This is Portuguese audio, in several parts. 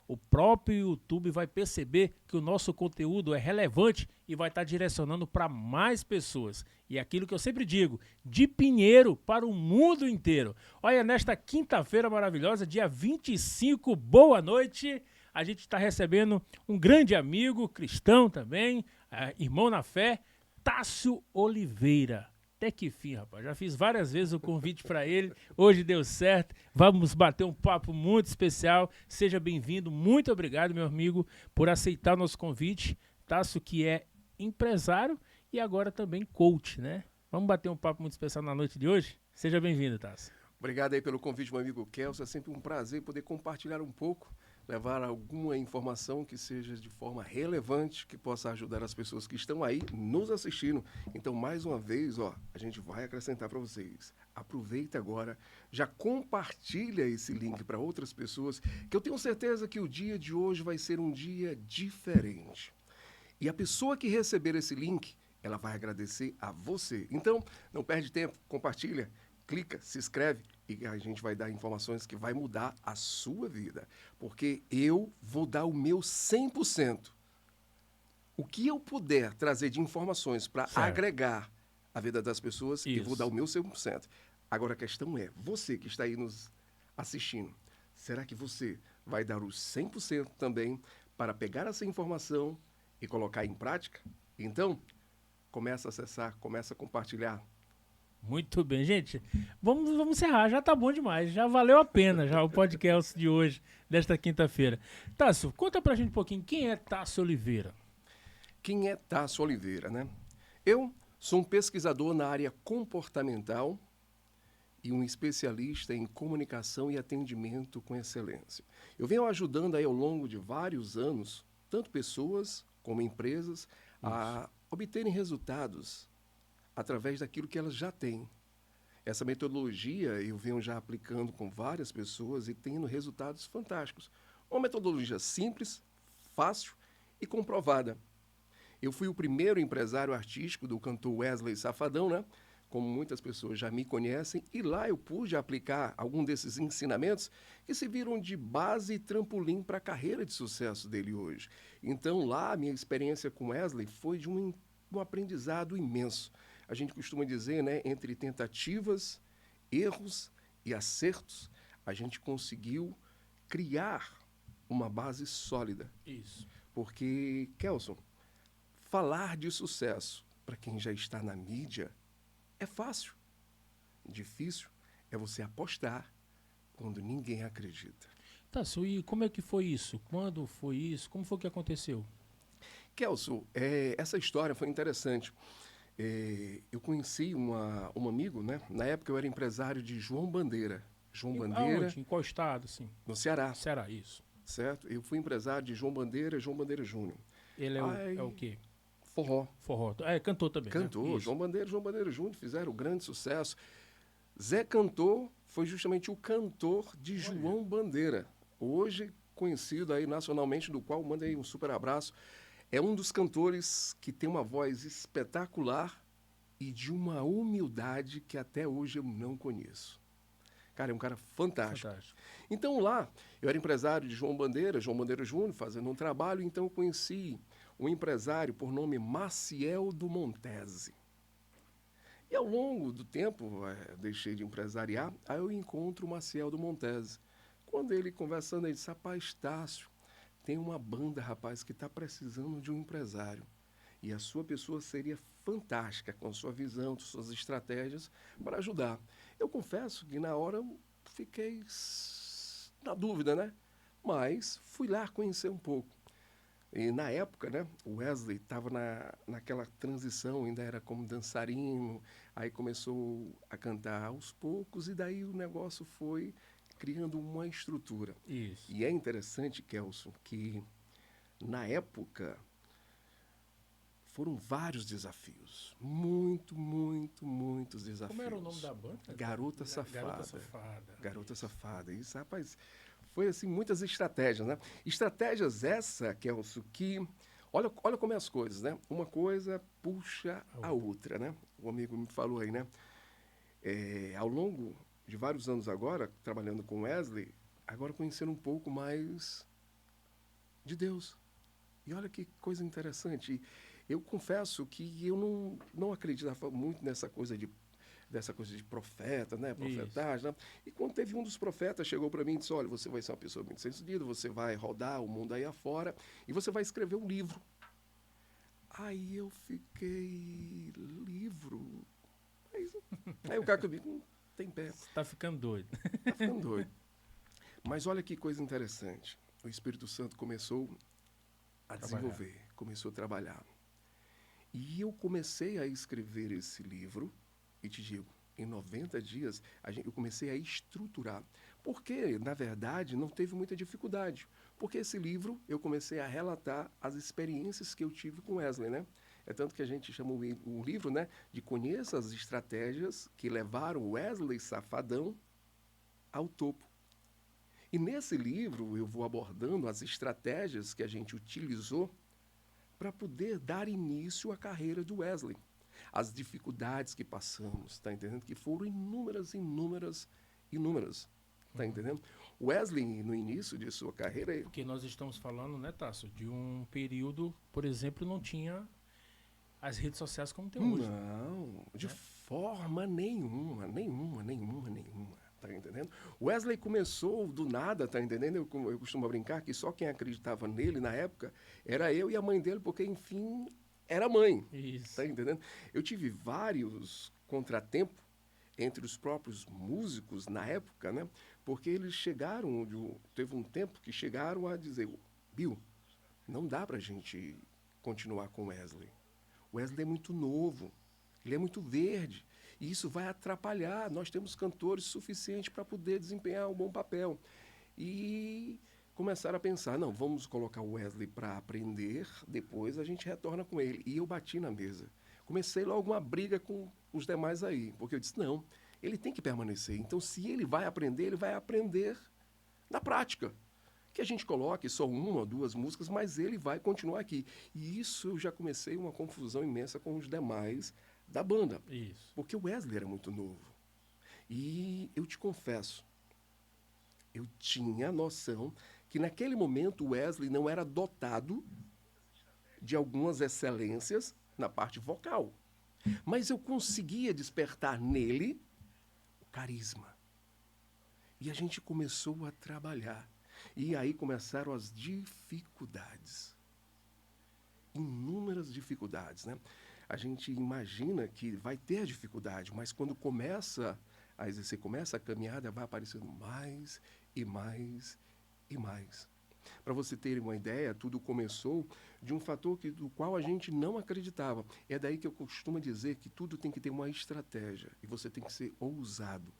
o próprio YouTube vai perceber que o nosso conteúdo é relevante e vai estar direcionando para mais pessoas. E aquilo que eu sempre digo, de Pinheiro para o mundo inteiro. Olha, nesta quinta-feira maravilhosa, dia 25, boa noite. A gente está recebendo um grande amigo, cristão também, irmão na fé, Tássio Oliveira. Até que fim, rapaz. Já fiz várias vezes o convite para ele. Hoje deu certo. Vamos bater um papo muito especial. Seja bem-vindo. Muito obrigado, meu amigo, por aceitar o nosso convite. Tássio, que é empresário e agora também coach, né? Vamos bater um papo muito especial na noite de hoje? Seja bem-vindo, Tássio. Obrigado aí pelo convite, meu amigo Kelso. É sempre um prazer poder compartilhar um pouco, levar alguma informação que seja de forma relevante, que possa ajudar as pessoas que estão aí nos assistindo. Então, mais uma vez, a gente vai acrescentar para vocês. Aproveita agora, já compartilha esse link para outras pessoas, que eu tenho certeza que o dia de hoje vai ser um dia diferente. E a pessoa que receber esse link, ela vai agradecer a você. Então, não perde tempo, compartilha, clica, se inscreve e a gente vai dar informações que vai mudar a sua vida. Porque eu vou dar o meu 100%. O que eu puder trazer de informações para Certo. agregar a vida das pessoas, eu vou dar o Isso. meu 100%. Agora a questão é, você que está aí nos assistindo, será que você vai dar os 100% também para pegar essa informação e colocar em prática? Então, começa a acessar, começa a compartilhar. Muito bem, gente. Vamos encerrar. Já tá bom demais. Já valeu a pena já o podcast de hoje, desta quinta-feira. Tássio, conta pra gente um pouquinho quem é Tássio Oliveira. Quem é Tássio Oliveira, né? Eu sou um pesquisador na área comportamental e um especialista em comunicação e atendimento com excelência. Eu venho ajudando aí ao longo de vários anos, tanto pessoas como empresas, a obterem resultados através daquilo que elas já têm. Essa metodologia eu venho já aplicando com várias pessoas e tendo resultados fantásticos. Uma metodologia simples, fácil e comprovada. Eu fui o primeiro empresário artístico do cantor Wesley Safadão, né? Como muitas pessoas já me conhecem, e lá eu pude aplicar algum desses ensinamentos que se viram de base e trampolim para a carreira de sucesso dele hoje. Então lá a minha experiência com Wesley foi de um aprendizado imenso. A gente costuma dizer, né, entre tentativas, erros e acertos, a gente conseguiu criar uma base sólida. Isso. Porque, Kelson, falar de sucesso para quem já está na mídia é fácil. Difícil é você apostar quando ninguém acredita. Tássio, e como é que foi isso? Quando foi isso? Como foi que aconteceu? Kelson, essa história foi interessante. Eu conheci um amigo, né? Na época eu era empresário de João Bandeira. João Bandeira, Aonde? Em qual estado, assim? no Ceará, Será isso? certo? Eu fui empresário de João Bandeira Júnior. Ele é o Aí, quê? forró. Forró. É, cantor também, né? Cantor, Isso. João Bandeira Júnior fizeram grande sucesso. Zé Cantor foi justamente o cantor de Olha. João Bandeira, hoje conhecido aí nacionalmente, do qual mandei um super abraço. É um dos cantores que tem uma voz espetacular e de uma humildade que até hoje eu não conheço. Cara, é um cara fantástico. Fantástico. Então lá, eu era empresário de João Bandeira Júnior, fazendo um trabalho, então eu conheci um empresário por nome Maciel do Montese. E ao longo do tempo, deixei de empresariar, aí eu encontro o Maciel do Montese. Quando ele conversando, ele disse, rapaz, Tássio, tem uma banda, rapaz, que está precisando de um empresário. E a sua pessoa seria fantástica com a sua visão, suas estratégias para ajudar. Eu confesso que na hora eu fiquei na dúvida, né? Mas fui lá conhecer um pouco. E na época, né, o Wesley estava naquela transição, ainda era como dançarino, aí começou a cantar aos poucos, e daí o negócio foi criando uma estrutura. Isso. E é interessante, Kelson, que na época foram vários desafios. Muitos desafios. Como era o nome da banda? Garota Safada. Garota Safada. Garota Isso. Safada. Isso, rapaz, foi assim, muitas estratégias, né? Estratégias essa, Kelso, que. Olha como é as coisas, né? Uma coisa puxa a outra, né? O amigo me falou aí, né? Ao longo de vários anos agora, trabalhando com Wesley, agora conhecendo um pouco mais de Deus. E olha que coisa interessante. Eu confesso que eu não acreditava muito dessa coisa de profeta, né? Isso. Profetagem. Né? E quando teve um dos profetas, chegou para mim e disse, olha, você vai ser uma pessoa muito sucedida, você vai rodar o mundo aí afora e você vai escrever um livro. Aí eu fiquei, livro? Aí o cara comigo, não tem pé. Você tá ficando doido. Tá ficando doido. Mas olha que coisa interessante. O Espírito Santo começou a desenvolver, começou a trabalhar. E eu comecei a escrever esse livro, e te digo, em 90 dias, eu comecei a estruturar. Porque, na verdade, não teve muita dificuldade. Porque esse livro, eu comecei a relatar as experiências que eu tive com Wesley, né? É tanto que a gente chama o livro, né, de Conheça as Estratégias que levaram Wesley Safadão ao topo. E nesse livro eu vou abordando as estratégias que a gente utilizou para poder dar início à carreira do Wesley. As dificuldades que passamos, tá entendendo? Que foram inúmeras, inúmeras, inúmeras. Tá entendendo? Wesley, no início de sua carreira... Porque nós estamos falando, né, Tasso, de um período, por exemplo, não tinha as redes sociais como tem hoje. Não, de forma nenhuma, nenhuma. Tá entendendo? Wesley começou do nada, tá entendendo? Eu costumo brincar que só quem acreditava nele na época era eu e a mãe dele, porque, enfim, era mãe. Isso. Tá entendendo? Eu tive vários contratempos entre os próprios músicos na época, né? Porque eles chegaram, teve um tempo que chegaram a dizer, Bill, não dá pra gente continuar com Wesley. Wesley é muito novo, ele é muito verde. E isso vai atrapalhar. Nós temos cantores suficientes para poder desempenhar um bom papel. E começaram a pensar, não, vamos colocar o Wesley para aprender, depois a gente retorna com ele. E eu bati na mesa. Comecei logo uma briga com os demais aí, porque eu disse, não, ele tem que permanecer. Então, se ele vai aprender na prática. Que a gente coloque só uma ou duas músicas, mas ele vai continuar aqui. E isso eu já comecei uma confusão imensa com os demais da banda. Isso. Porque o Wesley era muito novo. E eu te confesso, eu tinha a noção que naquele momento o Wesley não era dotado de algumas excelências na parte vocal. Mas eu conseguia despertar nele o carisma. E a gente começou a trabalhar. E aí começaram as dificuldades. Inúmeras dificuldades, né? A gente imagina que vai ter dificuldade, mas quando começa a exercer, começa a caminhada, vai aparecendo mais e mais e mais. Para você ter uma ideia, tudo começou de um fator do qual a gente não acreditava. É daí que eu costumo dizer que tudo tem que ter uma estratégia e você tem que ser ousado.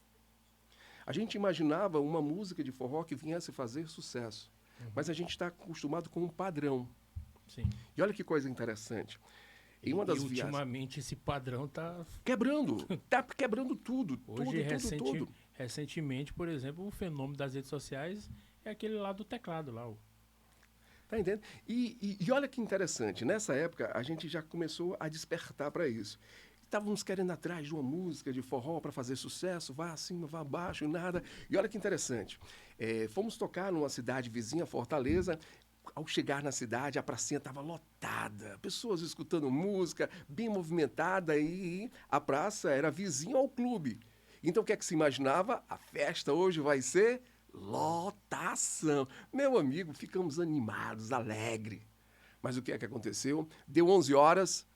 A gente imaginava uma música de forró que viesse fazer sucesso, mas a gente está acostumado com um padrão. Sim. E olha que coisa interessante. Em uma das ultimamente esse padrão está quebrando tudo. Hoje, tudo. recentemente, por exemplo, o fenômeno das redes sociais é aquele lá do teclado lá. Tá entendendo? E olha que interessante, nessa época a gente já começou a despertar para isso. Estávamos querendo atrás de uma música de forró para fazer sucesso, vá acima, vá abaixo, nada. E olha que interessante, fomos tocar numa cidade vizinha, Fortaleza. Ao chegar na cidade, a pracinha estava lotada, pessoas escutando música, bem movimentada, e a praça era vizinha ao clube. Então o que é que se imaginava? A festa hoje vai ser lotação. Meu amigo, ficamos animados, alegres. Mas o que é que aconteceu? Deu 11 horas,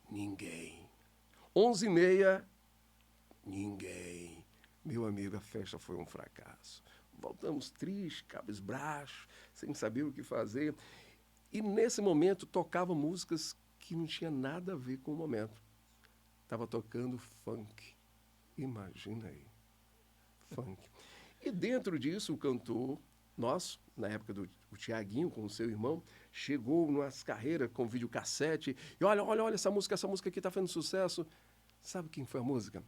ninguém. 11h30, ninguém. Meu amigo, a festa foi um fracasso. Voltamos tristes, cabisbaixos, sem saber o que fazer. E nesse momento tocava músicas que não tinha nada a ver com o momento. Estava tocando funk. Imagina aí. Funk. E dentro disso o cantor nosso, na época do Tiaguinho, com o seu irmão, chegou nas carreiras com videocassete. E olha essa música aqui está fazendo sucesso. Sabe quem foi a música?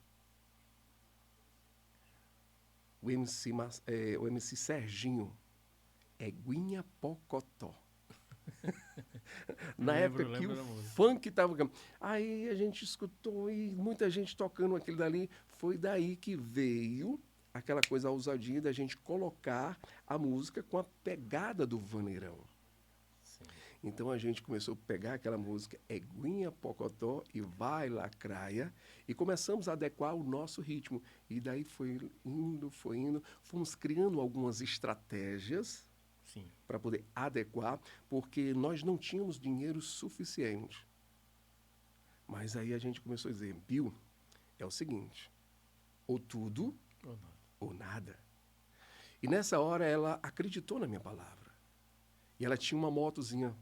O MC Serginho, Eguinha Pocotó. Na época que o funk estava... Aí a gente escutou e muita gente tocando aquilo dali. Foi daí que veio aquela coisa, a ousadia da gente colocar a música com a pegada do vaneirão. Então a gente começou a pegar aquela música Eguinha Pocotó e Vai Lacraia e começamos a adequar o nosso ritmo. E daí foi indo, fomos criando algumas estratégias Sim. para poder adequar, porque nós não tínhamos dinheiro suficiente. Mas aí a gente começou a dizer, Bill, é o seguinte, ou tudo Ou não. ou nada. E nessa hora ela acreditou na minha palavra. E ela tinha uma motozinha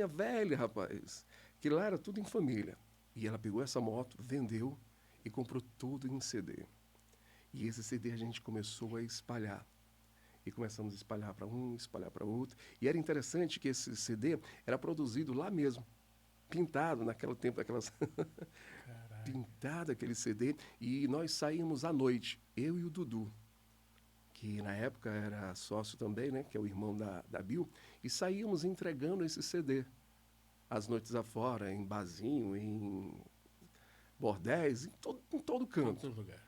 velha, rapaz, que lá era tudo em família. E ela pegou essa moto, vendeu e comprou tudo em CD. E esse CD a gente começou a espalhar. E começamos a espalhar para um, espalhar para outro. E era interessante que esse CD era produzido lá mesmo, pintado naquele tempo, pintado aquele CD. E nós saímos à noite, eu e o Dudu, que na época era sócio também, né, que é o irmão da Bill, e saíamos entregando esse CD às noites afora, em barzinho, em bordéis, em todo canto. Todos os lugares.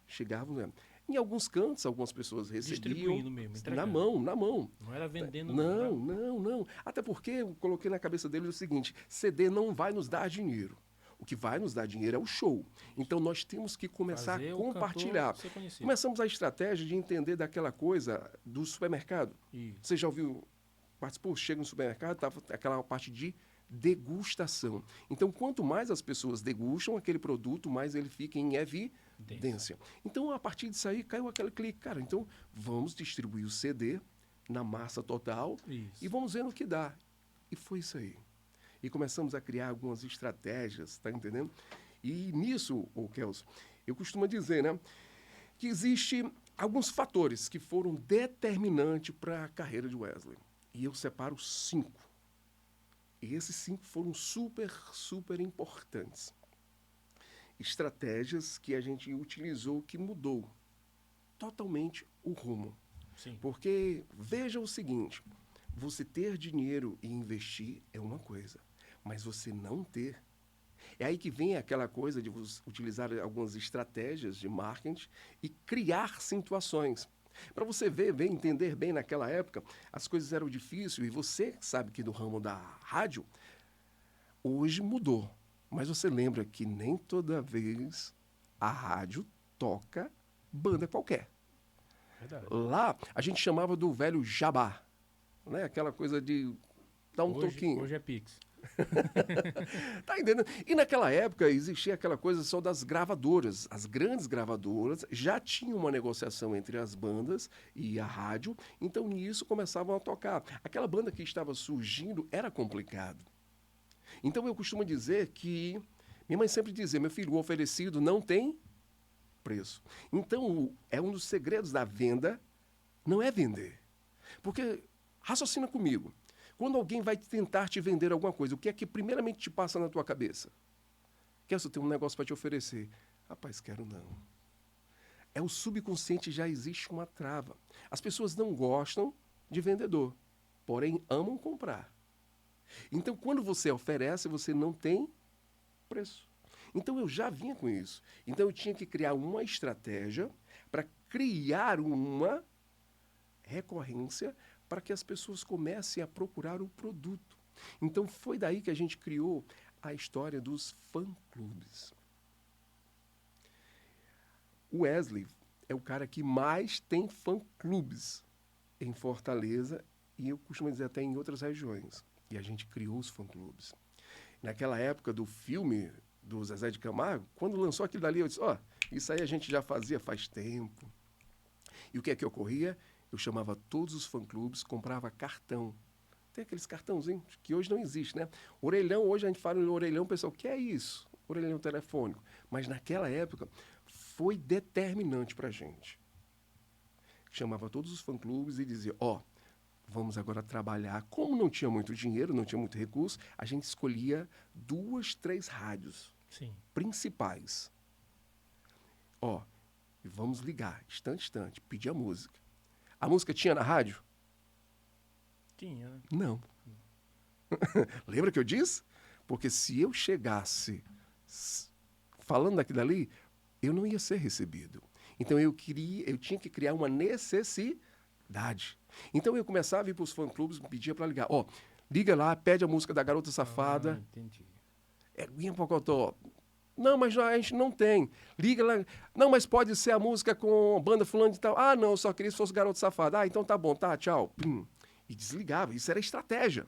Chegavam, né? Em alguns cantos, algumas pessoas recebiam Distribuindo mesmo, na entregando. mão, na mão. Não era vendendo. Não. Até porque eu coloquei na cabeça deles o seguinte, CD não vai nos dar dinheiro. O que vai nos dar dinheiro é o show. Então nós temos que começar Fazer a o compartilhar. cantor ser conhecido. Começamos a estratégia de entender daquela coisa do supermercado. Isso. Você já ouviu, participou, chega no supermercado, tava aquela parte de degustação. Então, quanto mais as pessoas degustam aquele produto, mais ele fica em evidência. Então, a partir disso aí, caiu aquele clique. Cara, então, vamos distribuir o CD na massa total Isso. e vamos ver no que dá. E foi isso aí. E começamos a criar algumas estratégias, tá entendendo? E nisso, Kelso, eu costumo dizer, né, que existe alguns fatores que foram determinantes para a carreira de Wesley. E eu separo 5. E esses 5 foram super importantes. Estratégias que a gente utilizou que mudou totalmente o rumo. Sim. Porque veja o seguinte, você ter dinheiro e investir é uma coisa, mas você não ter. É aí que vem aquela coisa de utilizar algumas estratégias de marketing e criar situações. Para você entender bem naquela época, as coisas eram difíceis e você sabe que no ramo da rádio, hoje mudou. Mas você lembra que nem toda vez a rádio toca banda qualquer. Verdade. Lá, a gente chamava do velho jabá, né? Aquela coisa de dar um toquinho. Hoje é Pix. Tá entendendo? E naquela época existia aquela coisa só das gravadoras. As grandes gravadoras já tinham uma negociação entre as bandas e a rádio, então nisso começavam a tocar. Aquela banda que estava surgindo era complicado. Então eu costumo dizer que minha mãe sempre dizia, meu filho, o oferecido não tem preço. Então é um dos segredos da venda, não é vender. Porque raciocina comigo. Quando alguém vai tentar te vender alguma coisa, o que é que primeiramente te passa na tua cabeça? Quer eu tenho um negócio para te oferecer? Rapaz, quero não. É o subconsciente, já existe uma trava. As pessoas não gostam de vendedor, porém amam comprar. Então, quando você oferece, você não tem preço. Então, eu já vinha com isso. Então, eu tinha que criar uma estratégia para criar uma recorrência para que as pessoas comecem a procurar o produto. Então, foi daí que a gente criou a história dos fã-clubes. O Wesley é o cara que mais tem fã-clubes em Fortaleza e eu costumo dizer até em outras regiões. E a gente criou os fã-clubes. Naquela época do filme do Zezé de Camargo, quando lançou aquilo dali, eu disse, isso aí a gente já fazia faz tempo. E o que é que ocorria? Eu chamava todos os fã-clubes, comprava cartão. Tem aqueles cartãozinhos que hoje não existe, né? Orelhão, hoje a gente fala em orelhão, o pessoal, o que é isso? Orelhão telefônico. Mas naquela época foi determinante para a gente. Chamava todos os fã-clubes e dizia, vamos agora trabalhar. Como não tinha muito dinheiro, não tinha muito recurso, a gente escolhia 2, 3 rádios principais. E vamos ligar, instante, pedir a música. A música tinha na rádio? Tinha, né? Não. Lembra que eu disse? Porque se eu chegasse falando daquilo ali, eu não ia ser recebido. Então eu tinha que criar uma necessidade. Então eu começava a ir para os fã-clubes, pedia para ligar. Ó, liga lá, pede a música da Garota Safada. Entendi. Guinha Pocotó. Não, mas a gente não tem. Liga lá. Não, mas pode ser a música com a banda fulano e tal. Ah, não, eu só queria se fosse Garota Safada. Ah, então tá bom, tá, tchau. Pum. E desligava. Isso era estratégia.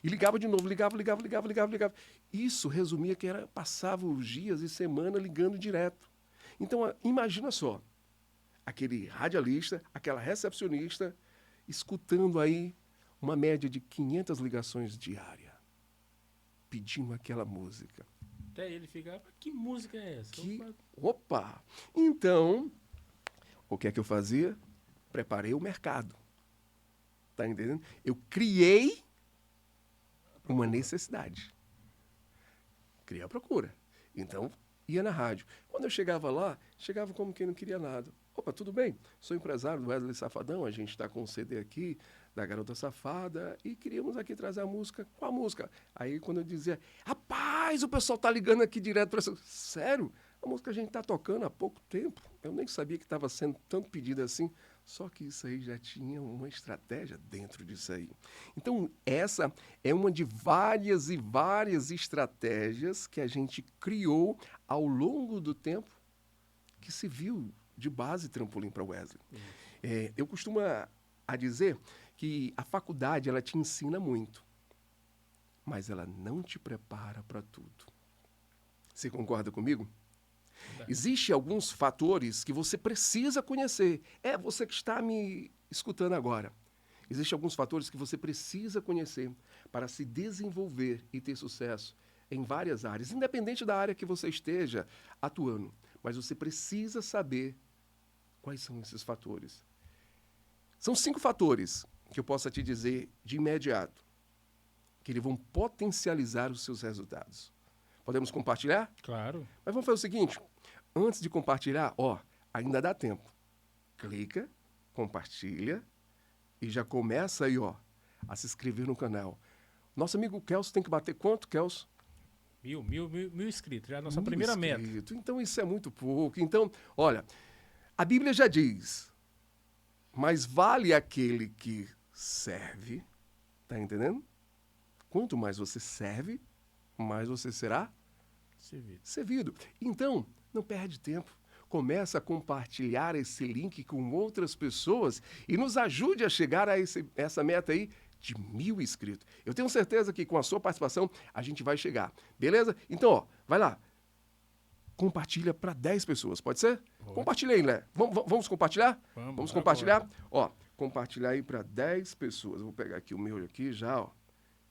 E ligava de novo, ligava. Isso resumia que passava os dias e semana ligando direto. Então, imagina só, aquele radialista, aquela recepcionista, escutando aí uma média de 500 ligações diárias, pedindo aquela música. Até ele ficava, que música é essa? Opa! Então, o que é que eu fazia? Preparei o mercado. Tá entendendo? Eu criei uma necessidade. Criei a procura. Então, ia na rádio. Quando eu chegava lá, chegava como quem não queria nada. Opa, tudo bem? Sou empresário do Wesley Safadão, a gente está com um CD aqui da Garota Safada e queríamos aqui trazer a música. Qual a música? Aí quando eu dizia, rapaz, o pessoal tá ligando aqui direto para essa... Sério? A música a gente tá tocando há pouco tempo. Eu nem sabia que estava sendo tanto pedida assim. Só que isso aí já tinha uma estratégia dentro disso aí. Então, essa é uma de várias e várias estratégias que a gente criou ao longo do tempo que se viu de base trampolim para Wesley. Eu costumo a dizer que a faculdade ela te ensina muito, mas ela não te prepara para tudo. Você concorda comigo? Existem alguns fatores que você precisa conhecer. É você que está me escutando agora. Existem alguns fatores que você precisa conhecer para se desenvolver e ter sucesso em várias áreas, independente da área que você esteja atuando. Mas você precisa saber quais são esses fatores. São 5 fatores que eu possa te dizer de imediato, que eles vão potencializar os seus resultados. Podemos compartilhar? Claro. Mas vamos fazer o seguinte, antes de compartilhar, ainda dá tempo. Clica, compartilha e já começa aí, a se inscrever no canal. Nosso amigo Kelso tem que bater quanto, Kelso? Mil inscritos, já é a nossa primeira meta. Então isso é muito pouco. Então, olha, a Bíblia já diz, mas vale aquele que serve, tá entendendo? Quanto mais você serve, mais você será servido. Então, não perde tempo. Começa a compartilhar esse link com outras pessoas e nos ajude a chegar a essa meta aí de 1000 inscritos. Eu tenho certeza que com a sua participação a gente vai chegar. Beleza? Então, vai lá. Compartilha para 10 pessoas, pode ser? Pode. Compartilha aí, né? Vamos compartilhar? Vamos compartilhar? Agora. Compartilhar aí para 10 pessoas. Eu vou pegar aqui o meu aqui já,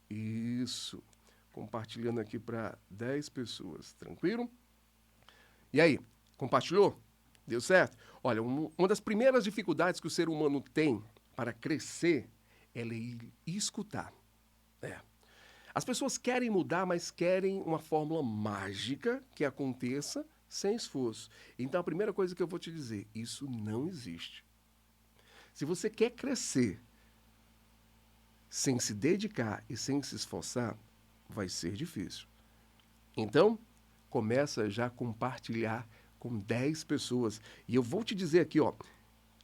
Isso. Compartilhando aqui para 10 pessoas. Tranquilo? E aí, compartilhou? Deu certo? Olha, uma das primeiras dificuldades que o ser humano tem para crescer é ele escutar. As pessoas querem mudar, mas querem uma fórmula mágica que aconteça sem esforço. Então, a primeira coisa que eu vou te dizer, isso não existe. Se você quer crescer sem se dedicar e sem se esforçar, vai ser difícil. Então, começa já a compartilhar com 10 pessoas. E eu vou te dizer aqui,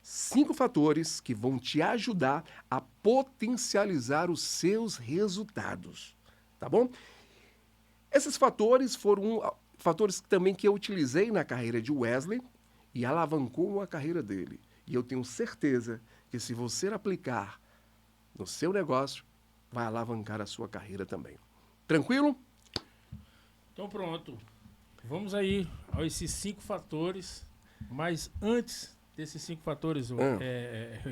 5 fatores que vão te ajudar a potencializar os seus resultados. Tá bom? Esses fatores foram fatores também que eu utilizei na carreira de Wesley e alavancou a carreira dele. E eu tenho certeza que se você aplicar no seu negócio, vai alavancar a sua carreira também. Tranquilo? Então pronto. Vamos aí a esses 5 fatores. Mas antes desses 5 fatores, eu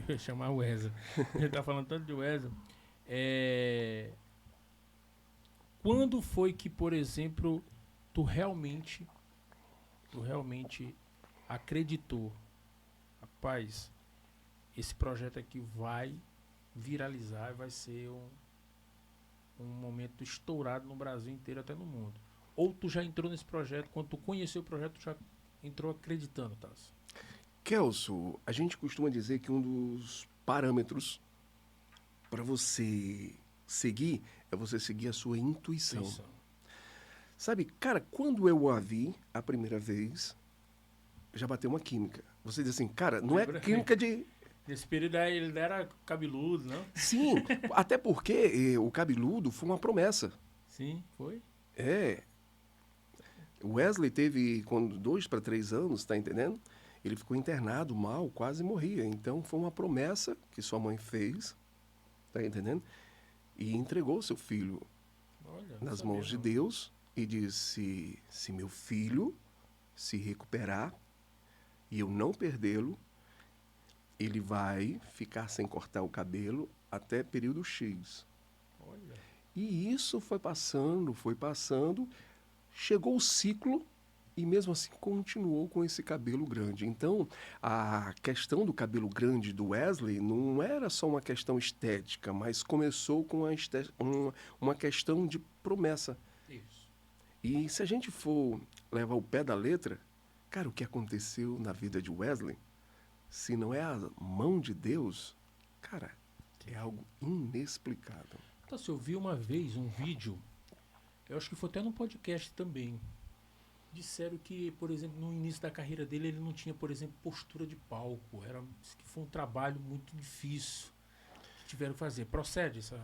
ia chamar o Wesley. Ele está falando tanto de Wesley. Quando foi que, por exemplo, tu realmente acreditou, rapaz, esse projeto aqui vai viralizar, vai ser um momento estourado no Brasil inteiro, até no mundo? Ou tu já entrou nesse projeto, quando tu conheceu o projeto, tu já entrou acreditando, Tasso? Kelso, a gente costuma dizer que um dos parâmetros para você seguir é você seguir a sua intuição. Sabe, cara, quando eu a vi a primeira vez, já bateu uma química. Você diz assim, cara, não é química de... Nesse período aí ele era cabeludo, não? Sim, até porque o cabeludo foi uma promessa. Sim, foi. É, o Wesley teve, quando 2 para 3 anos, tá entendendo? Ele ficou internado mal, quase morria. Então foi uma promessa que sua mãe fez, tá entendendo? E entregou seu filho Olha, não nas sabia mãos de não. Deus e disse: se meu filho se recuperar e eu não perdê-lo, ele vai ficar sem cortar o cabelo até período X. Olha. E isso foi passando, chegou o ciclo e mesmo assim continuou com esse cabelo grande. Então, a questão do cabelo grande do Wesley não era só uma questão estética, mas começou com uma questão de promessa. Isso. E se a gente for levar o pé da letra, cara, o que aconteceu na vida de Wesley, se não é a mão de Deus, cara, é algo inexplicável. Então, se eu vi uma vez um vídeo, eu acho que foi até no podcast também. Disseram que, por exemplo, no início da carreira dele, ele não tinha, por exemplo, postura de palco. Disse que foi um trabalho muito difícil que tiveram que fazer. Procede essa.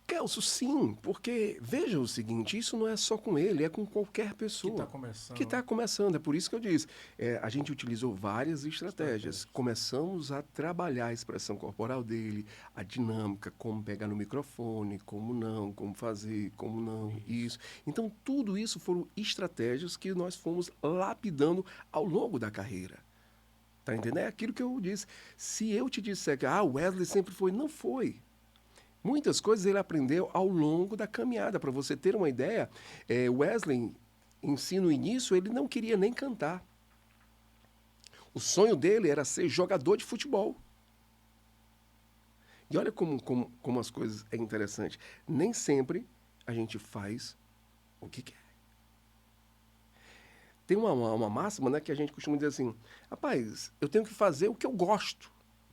Kelso, sim, porque veja o seguinte, isso não é só com ele, é com qualquer Que está pessoa começando. que está começando. É por isso que eu disse, a gente utilizou várias estratégias. Estratégias. Começamos a trabalhar a expressão corporal dele, a dinâmica, como pegar no microfone, como não, como fazer, como não, isso. Então, tudo isso foram estratégias que nós fomos lapidando ao longo da carreira. Tá entendendo? É aquilo que eu disse. Se eu te disser que o Wesley sempre foi, não foi. Muitas coisas ele aprendeu ao longo da caminhada. Para você ter uma ideia, Wesley, em si, no início, ele não queria nem cantar. O sonho dele era ser jogador de futebol. E olha como as coisas é interessante. Nem sempre a gente faz o que quer. Tem uma máxima, né, que a gente costuma dizer assim, rapaz, eu tenho que fazer o que eu gosto.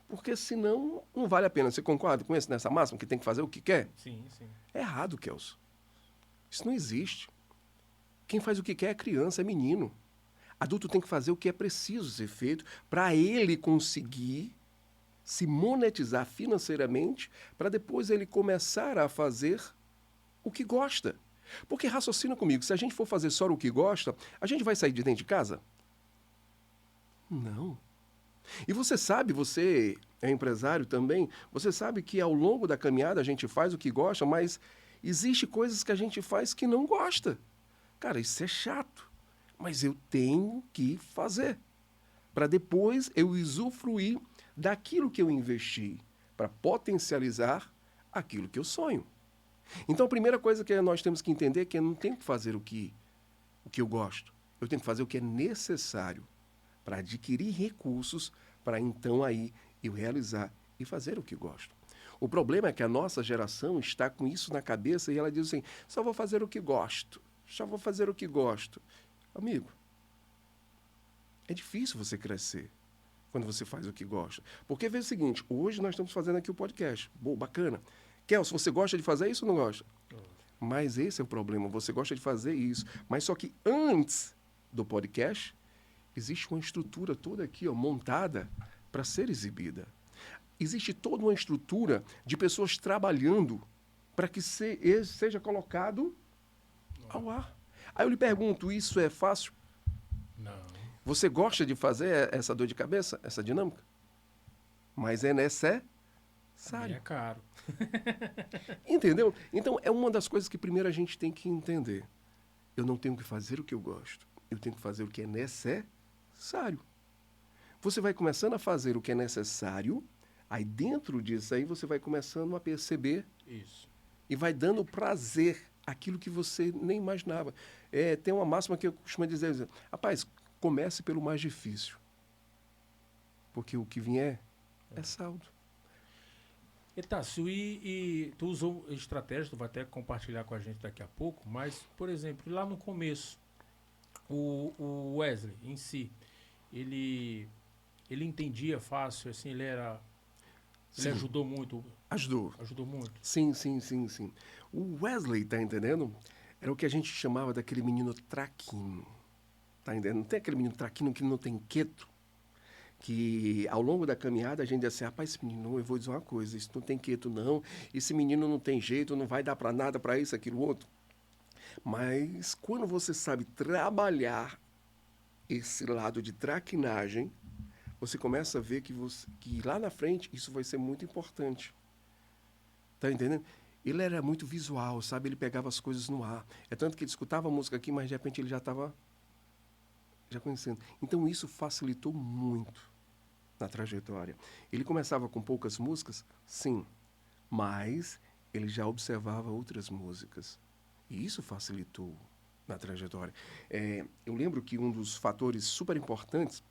Porque senão não vale a pena. Você concorda com isso nessa máxima, que tem que fazer o que quer? Sim, sim. É errado, Kelso. Isso não existe. Quem faz o que quer é criança, é menino. Adulto tem que fazer o que é preciso ser feito para ele conseguir se monetizar financeiramente, para depois ele começar a fazer o que gosta. Porque raciocina comigo, se a gente for fazer só o que gosta, a gente vai sair de dentro de casa? Não. E você sabe, você é empresário também, você sabe que ao longo da caminhada a gente faz o que gosta, mas existe coisas que a gente faz que não gosta. Cara, isso é chato, mas eu tenho que fazer para depois eu usufruir daquilo que eu investi, para potencializar aquilo que eu sonho. Então a primeira coisa que nós temos que entender é que eu não tenho que fazer o que eu gosto, eu tenho que fazer o que é necessário para adquirir recursos, para então aí eu realizar e fazer o que gosto. O problema é que a nossa geração está com isso na cabeça e ela diz assim, só vou fazer o que gosto, só vou fazer o que gosto. Amigo, é difícil você crescer quando você faz o que gosta. Porque veja o seguinte, hoje nós estamos fazendo aqui o podcast, bacana. Kelso, você gosta de fazer isso ou não gosta? Mas esse é o problema, você gosta de fazer isso, mas só que antes do podcast, existe uma estrutura toda aqui, ó, montada para ser exibida. Existe toda uma estrutura de pessoas trabalhando para que seja colocado ao ar. Aí eu lhe pergunto, isso é fácil? Não. Você gosta de fazer essa dor de cabeça, essa dinâmica? Mas é necessário. É caro. Entendeu? Então, é uma das coisas que primeiro a gente tem que entender. Eu não tenho que fazer o que eu gosto. Eu tenho que fazer o que é necessário. Você vai começando a fazer o que é necessário, aí dentro disso aí você vai começando a perceber Isso. e vai dando prazer àquilo que você nem imaginava. Tem uma máxima que eu costumo dizer, rapaz, comece pelo mais difícil. Porque o que vier é saldo. Etácio, e tu usou estratégia, tu vai até compartilhar com a gente daqui a pouco, mas, por exemplo, lá no começo, o Wesley em si, ele entendia fácil, assim, ele Sim. ajudou muito. Ajudou. Ajudou muito. Sim. O Wesley, tá entendendo? Era o que a gente chamava daquele menino traquino. Tá entendendo? Não tem aquele menino traquino que não tem quieto. que ao longo da caminhada a gente diz assim, rapaz, esse menino, eu vou dizer uma coisa, isso não tem quieto não, esse menino não tem jeito, não vai dar para nada, para isso, aquilo, outro. Mas quando você sabe trabalhar esse lado de traquinagem, você começa a ver que lá na frente isso vai ser muito importante. Tá entendendo? Ele era muito visual, sabe? Ele pegava as coisas no ar. É tanto que ele escutava a música aqui, mas de repente ele já estava já conhecendo. Então isso facilitou muito na trajetória. Ele começava com poucas músicas, sim, mas ele já observava outras músicas. E isso facilitou na trajetória. Eu lembro que um dos fatores super importantes,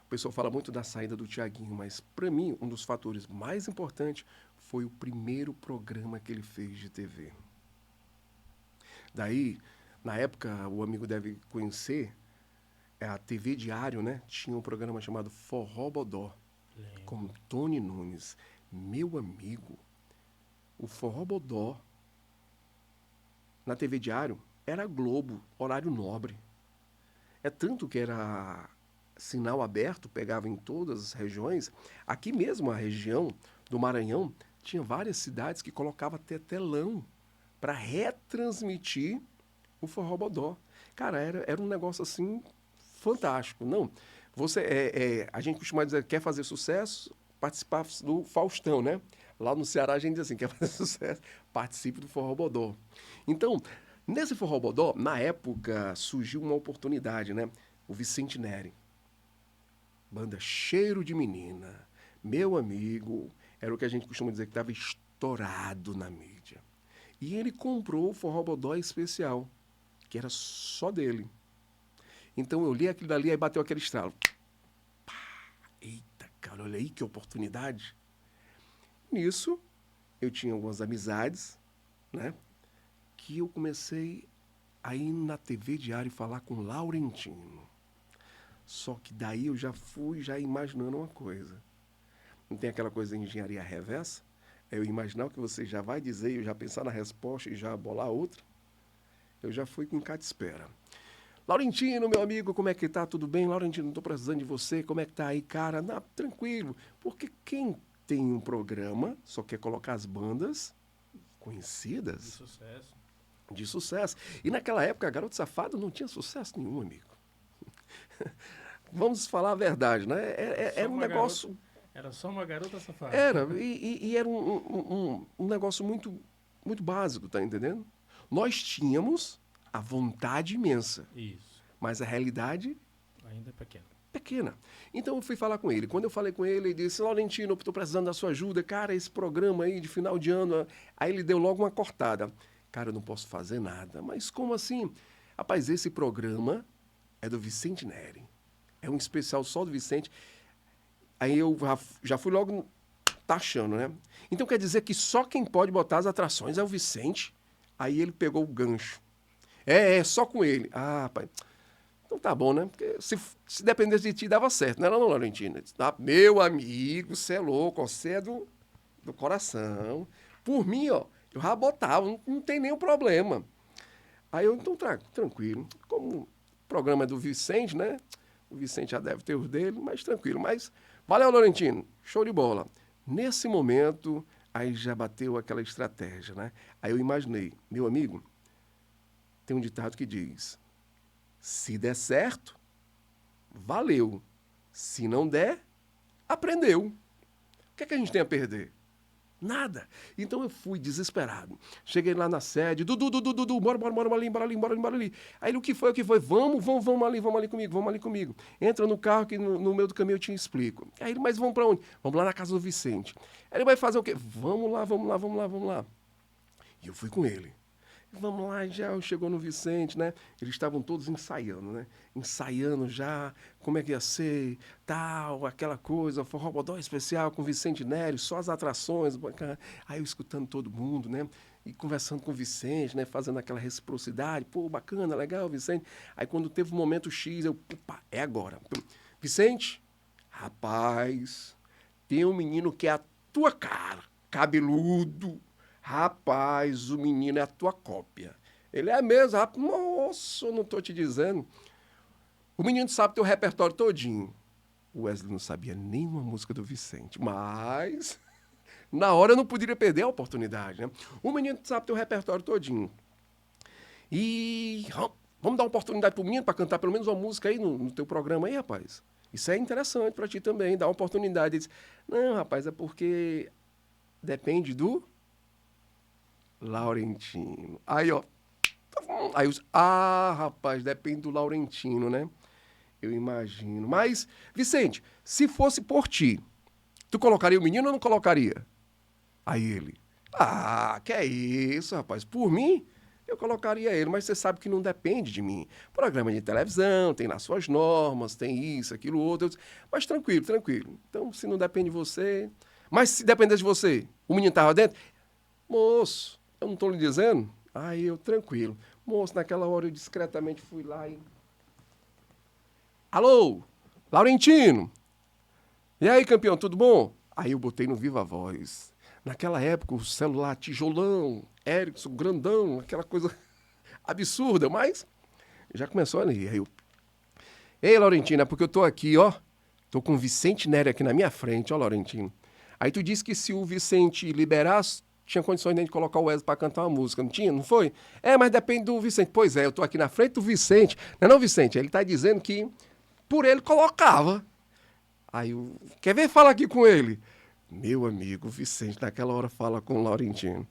o pessoal fala muito da saída do Tiaguinho, mas para mim, um dos fatores mais importantes foi o primeiro programa que ele fez de TV. Daí, na época, o amigo deve conhecer, a TV Diário, né? Tinha um programa chamado Forró Bodó, com Tony Nunes. Meu amigo, o Forró Bodó, na TV Diário, era Globo, horário nobre. É tanto que era sinal aberto, pegava em todas as regiões. Aqui mesmo, a região do Maranhão, tinha várias cidades que colocavam até telão para retransmitir o Forró Bodó. Cara, era um negócio assim fantástico. Não, a gente costuma dizer que quer fazer sucesso, participar do Faustão, né? Lá no Ceará a gente diz assim, quer fazer sucesso, participe do Forró Bodó. Então, nesse Forró Bodó, na época, surgiu uma oportunidade, né? O Vicente Neri. Banda Cheiro de Menina. Meu amigo, era o que a gente costuma dizer que estava estourado na mídia. E ele comprou o Forró Bodó especial, que era só dele. Então eu li aquilo dali, aí bateu aquele estralo. Pá, eita, cara, olha aí que oportunidade. Nisso, eu tinha algumas amizades, né? Que eu comecei a ir na TV Diário falar com Laurentino. Só que daí eu já fui imaginando uma coisa. Não tem aquela coisa de engenharia reversa? É eu imaginar o que você já vai dizer, eu já pensar na resposta e já bolar outra. Eu já fui com cá de espera. Laurentino, meu amigo, como é que tá? Tudo bem? Laurentino, não tô precisando de você. Como é que tá aí, cara? Não, tranquilo. Porque quem tem um programa só quer colocar as bandas conhecidas. De sucesso. De sucesso. E naquela época, a Garota Safada não tinha sucesso nenhum, amigo. Vamos falar a verdade, né? Era um negócio... Garota, era só uma garota safada. Era, e era um negócio muito, muito básico, tá entendendo? Nós tínhamos a vontade imensa. Isso. Mas a realidade... ainda é pequena. Pequena. Então eu fui falar com ele. Quando eu falei com ele, ele disse, Laurentino, eu estou precisando da sua ajuda. Cara, esse programa aí de final de ano... Aí ele deu logo uma cortada. Cara, eu não posso fazer nada. Mas como assim? Rapaz, esse programa é do Vicente Neri. É um especial só do Vicente. Aí eu já fui logo taxando, né? Então quer dizer que só quem pode botar as atrações é o Vicente? Aí ele pegou o gancho. Só com ele. Ah, rapaz... Então tá bom, né? Porque se dependesse de ti, dava certo, não era não, Laurentino? Meu amigo, você é louco, você é do coração. Por mim, ó, eu já botava, não tem nenhum problema. Aí eu, então, tranquilo. Como o programa é do Vicente, né? O Vicente já deve ter os dele, mas tranquilo. Mas valeu, Laurentino, show de bola. Nesse momento, aí já bateu aquela estratégia, né? Aí eu imaginei, meu amigo, tem um ditado que diz... Se der certo, valeu. Se não der, aprendeu. O que é que a gente tem a perder? Nada. Então eu fui desesperado. Cheguei lá na sede. Dudu, bora ali. Aí ele, o que foi? Vamos ali comigo. Entra no carro que no meio do caminho eu te explico. Aí ele, mas vamos para onde? Vamos lá na casa do Vicente. Aí ele vai fazer o quê? Vamos lá. E eu fui com ele. Vamos lá, já chegou no Vicente, né? Eles estavam todos ensaiando, né? Ensaiando já como é que ia ser, tal, aquela coisa, Forró Bodó especial com Vicente Neri, só as atrações, bacana. Aí eu escutando todo mundo, né? E conversando com o Vicente, né? Fazendo aquela reciprocidade, pô, bacana, legal, Vicente. Aí quando teve o momento X, eu, opa, é agora. Vicente, rapaz, tem um menino que é a tua cara, cabeludo. Rapaz, o menino é a tua cópia. Ele é mesmo, rapaz. Nossa, eu não tô te dizendo. O menino sabe teu repertório todinho. O Wesley não sabia nenhuma música do Vicente, mas na hora eu não poderia perder a oportunidade, né? O menino sabe ter o repertório todinho. E vamos dar uma oportunidade pro menino para cantar pelo menos uma música aí no teu programa aí, rapaz. Isso é interessante para ti também, dar uma oportunidade. Ele disse, não, rapaz, é porque depende do Laurentino. Aí, ó. Aí rapaz, depende do Laurentino, né? Eu imagino. Mas, Vicente, se fosse por ti, tu colocaria o menino ou não colocaria? Aí ele, que é isso, rapaz? Por mim, eu colocaria ele, mas você sabe que não depende de mim. Programa de televisão, tem lá suas normas, tem isso, aquilo, outro. Mas tranquilo, tranquilo. Então, se não depende de você... Mas se dependesse de você, o menino estava dentro? Moço, eu não estou lhe dizendo? Aí eu, tranquilo. Moço, naquela hora eu discretamente fui lá e... Alô, Laurentino? E aí, campeão, tudo bom? Aí eu botei no Viva Voz. Naquela época, o celular tijolão, Ericsson, grandão, aquela coisa absurda, mas já começou ali. Aí eu... Ei, Laurentino, é porque eu tô aqui, ó. Tô com o Vicente Nery aqui na minha frente, ó, Laurentino. Aí tu disse que se o Vicente liberasse, tinha condições de colocar o Wesley pra cantar uma música, não tinha? Não foi? Mas depende do Vicente. Pois é, eu tô aqui na frente do Vicente. Não, Vicente? Ele tá dizendo que por ele colocava. Aí eu... Quer ver? Fala aqui com ele. Meu amigo, o Vicente naquela hora fala com o Laurentino.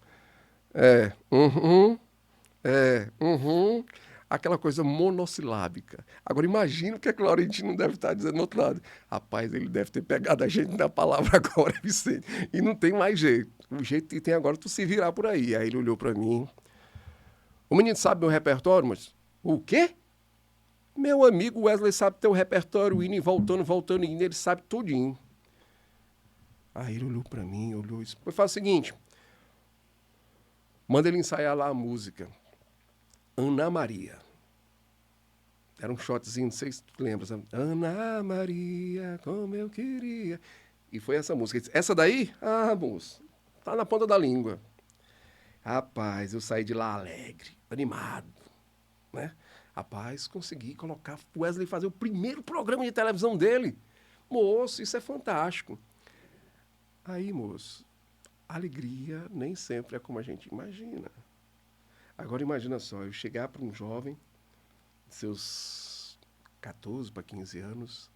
Aquela coisa monossilábica. Agora imagina o que é que o Laurentino deve estar dizendo do outro lado. Rapaz, ele deve ter pegado a gente na palavra agora, Vicente. E não tem mais jeito. O jeito que tem agora é tu se virar por aí. Aí ele olhou pra mim. O menino sabe meu repertório, mas... O quê? Meu amigo Wesley sabe ter o repertório, indo e voltando, indo, ele sabe tudinho. Aí ele olhou pra mim, olhou isso. Depois faz o seguinte, manda ele ensaiar lá a música. Ana Maria. Era um shotzinho, não sei se tu lembra. Sabe? Ana Maria, como eu queria. E foi essa música. Ele disse, essa daí? Moço, tá na ponta da língua. Rapaz, eu saí de lá alegre, animado, né? Rapaz, consegui colocar o Wesley fazer o primeiro programa de televisão dele. Moço, isso é fantástico. Aí, moço, alegria nem sempre é como a gente imagina. Agora imagina só, eu chegar para um jovem de seus 14 para 15 anos,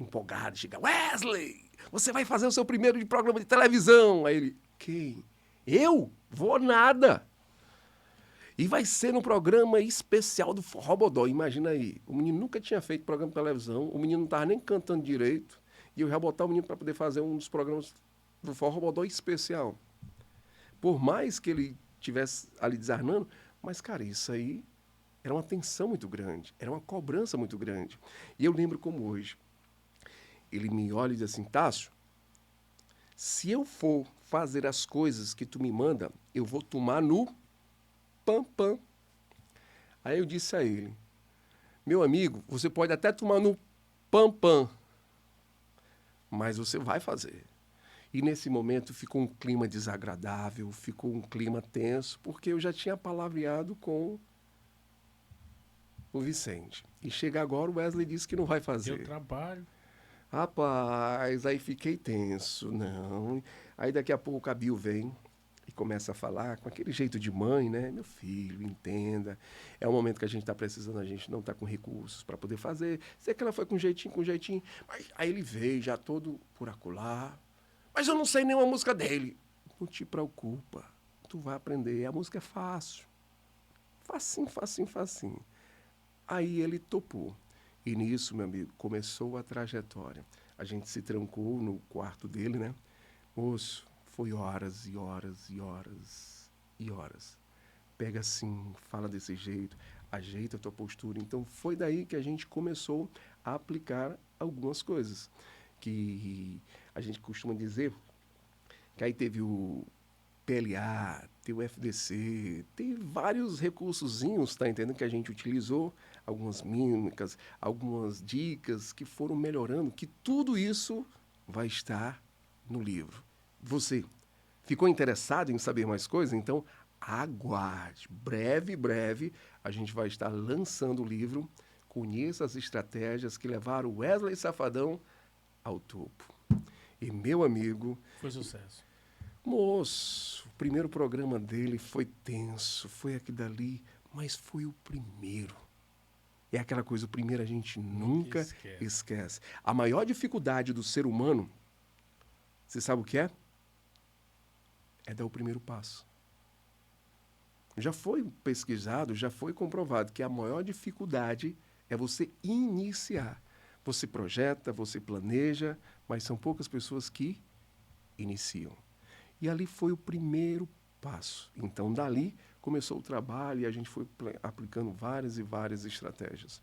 empolgado, chega, Wesley, você vai fazer o seu primeiro programa de televisão. Aí ele, quem? Eu? Vou nada. E vai ser no programa especial do Forrobodó. Imagina aí, o menino nunca tinha feito programa de televisão, o menino não estava nem cantando direito, e eu ia botar o menino para poder fazer um dos programas do Forrobodó especial. Por mais que ele estivesse ali desarnando, mas, cara, isso aí era uma tensão muito grande, era uma cobrança muito grande. E eu lembro como hoje, ele me olha e diz assim, Tássio, se eu for fazer as coisas que tu me manda, eu vou tomar no pam-pam. Aí eu disse a ele, meu amigo, você pode até tomar no pam-pam, mas você vai fazer. E nesse momento ficou um clima desagradável, ficou um clima tenso, porque eu já tinha palavreado com o Vicente. E chega agora, o Wesley disse que não vai fazer. Deu trabalho. Rapaz, aí fiquei tenso, não. Aí daqui a pouco a Bill vem e começa a falar com aquele jeito de mãe, né? Meu filho, entenda. É um momento que a gente está precisando, a gente não está com recursos para poder fazer. Sei que ela foi com jeitinho. Mas aí ele veio já todo por acolá. Mas eu não sei nenhuma música dele. Não te preocupa, tu vai aprender. A música é fácil. Facinho. Aí ele topou. E nisso, meu amigo, começou a trajetória. A gente se trancou no quarto dele, né? Moço, foi horas e horas e horas e horas. Pega assim, fala desse jeito, ajeita a tua postura. Então, foi daí que a gente começou a aplicar algumas coisas. Que a gente costuma dizer que aí teve o PLA, tem o FDC, tem vários recursozinhos, tá entendendo, que a gente utilizou, algumas mímicas, algumas dicas que foram melhorando, que tudo isso vai estar no livro. Você ficou interessado em saber mais coisas? Então, aguarde. Breve, a gente vai estar lançando o livro Conheça as estratégias que levaram Wesley Safadão ao topo. E, meu amigo... Foi sucesso. Moço, o primeiro programa dele foi tenso, foi aquilo dali, mas foi o primeiro. É aquela coisa, o primeiro a gente nunca esquece. A maior dificuldade do ser humano, você sabe o que é? É dar o primeiro passo. Já foi pesquisado, já foi comprovado que a maior dificuldade é você iniciar. Você projeta, você planeja, mas são poucas pessoas que iniciam. E ali foi o primeiro passo. Então, dali, começou o trabalho e a gente foi aplicando várias e várias estratégias.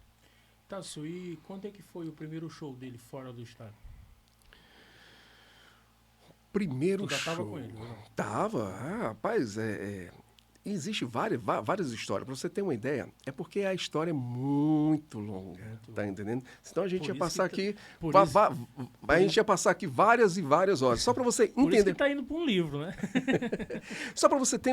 Tássio, e quando é que foi o primeiro show dele fora do estado? Primeiro tu já show. Tava com ele, não? Tava. Rapaz, existe várias histórias. Para você ter uma ideia, é porque a história é muito longa, tá entendendo? Senão a gente ia passar aqui, a gente ia passar aqui várias e várias horas. Só para você entender. Por isso que tá indo para um livro, né? Só para você ter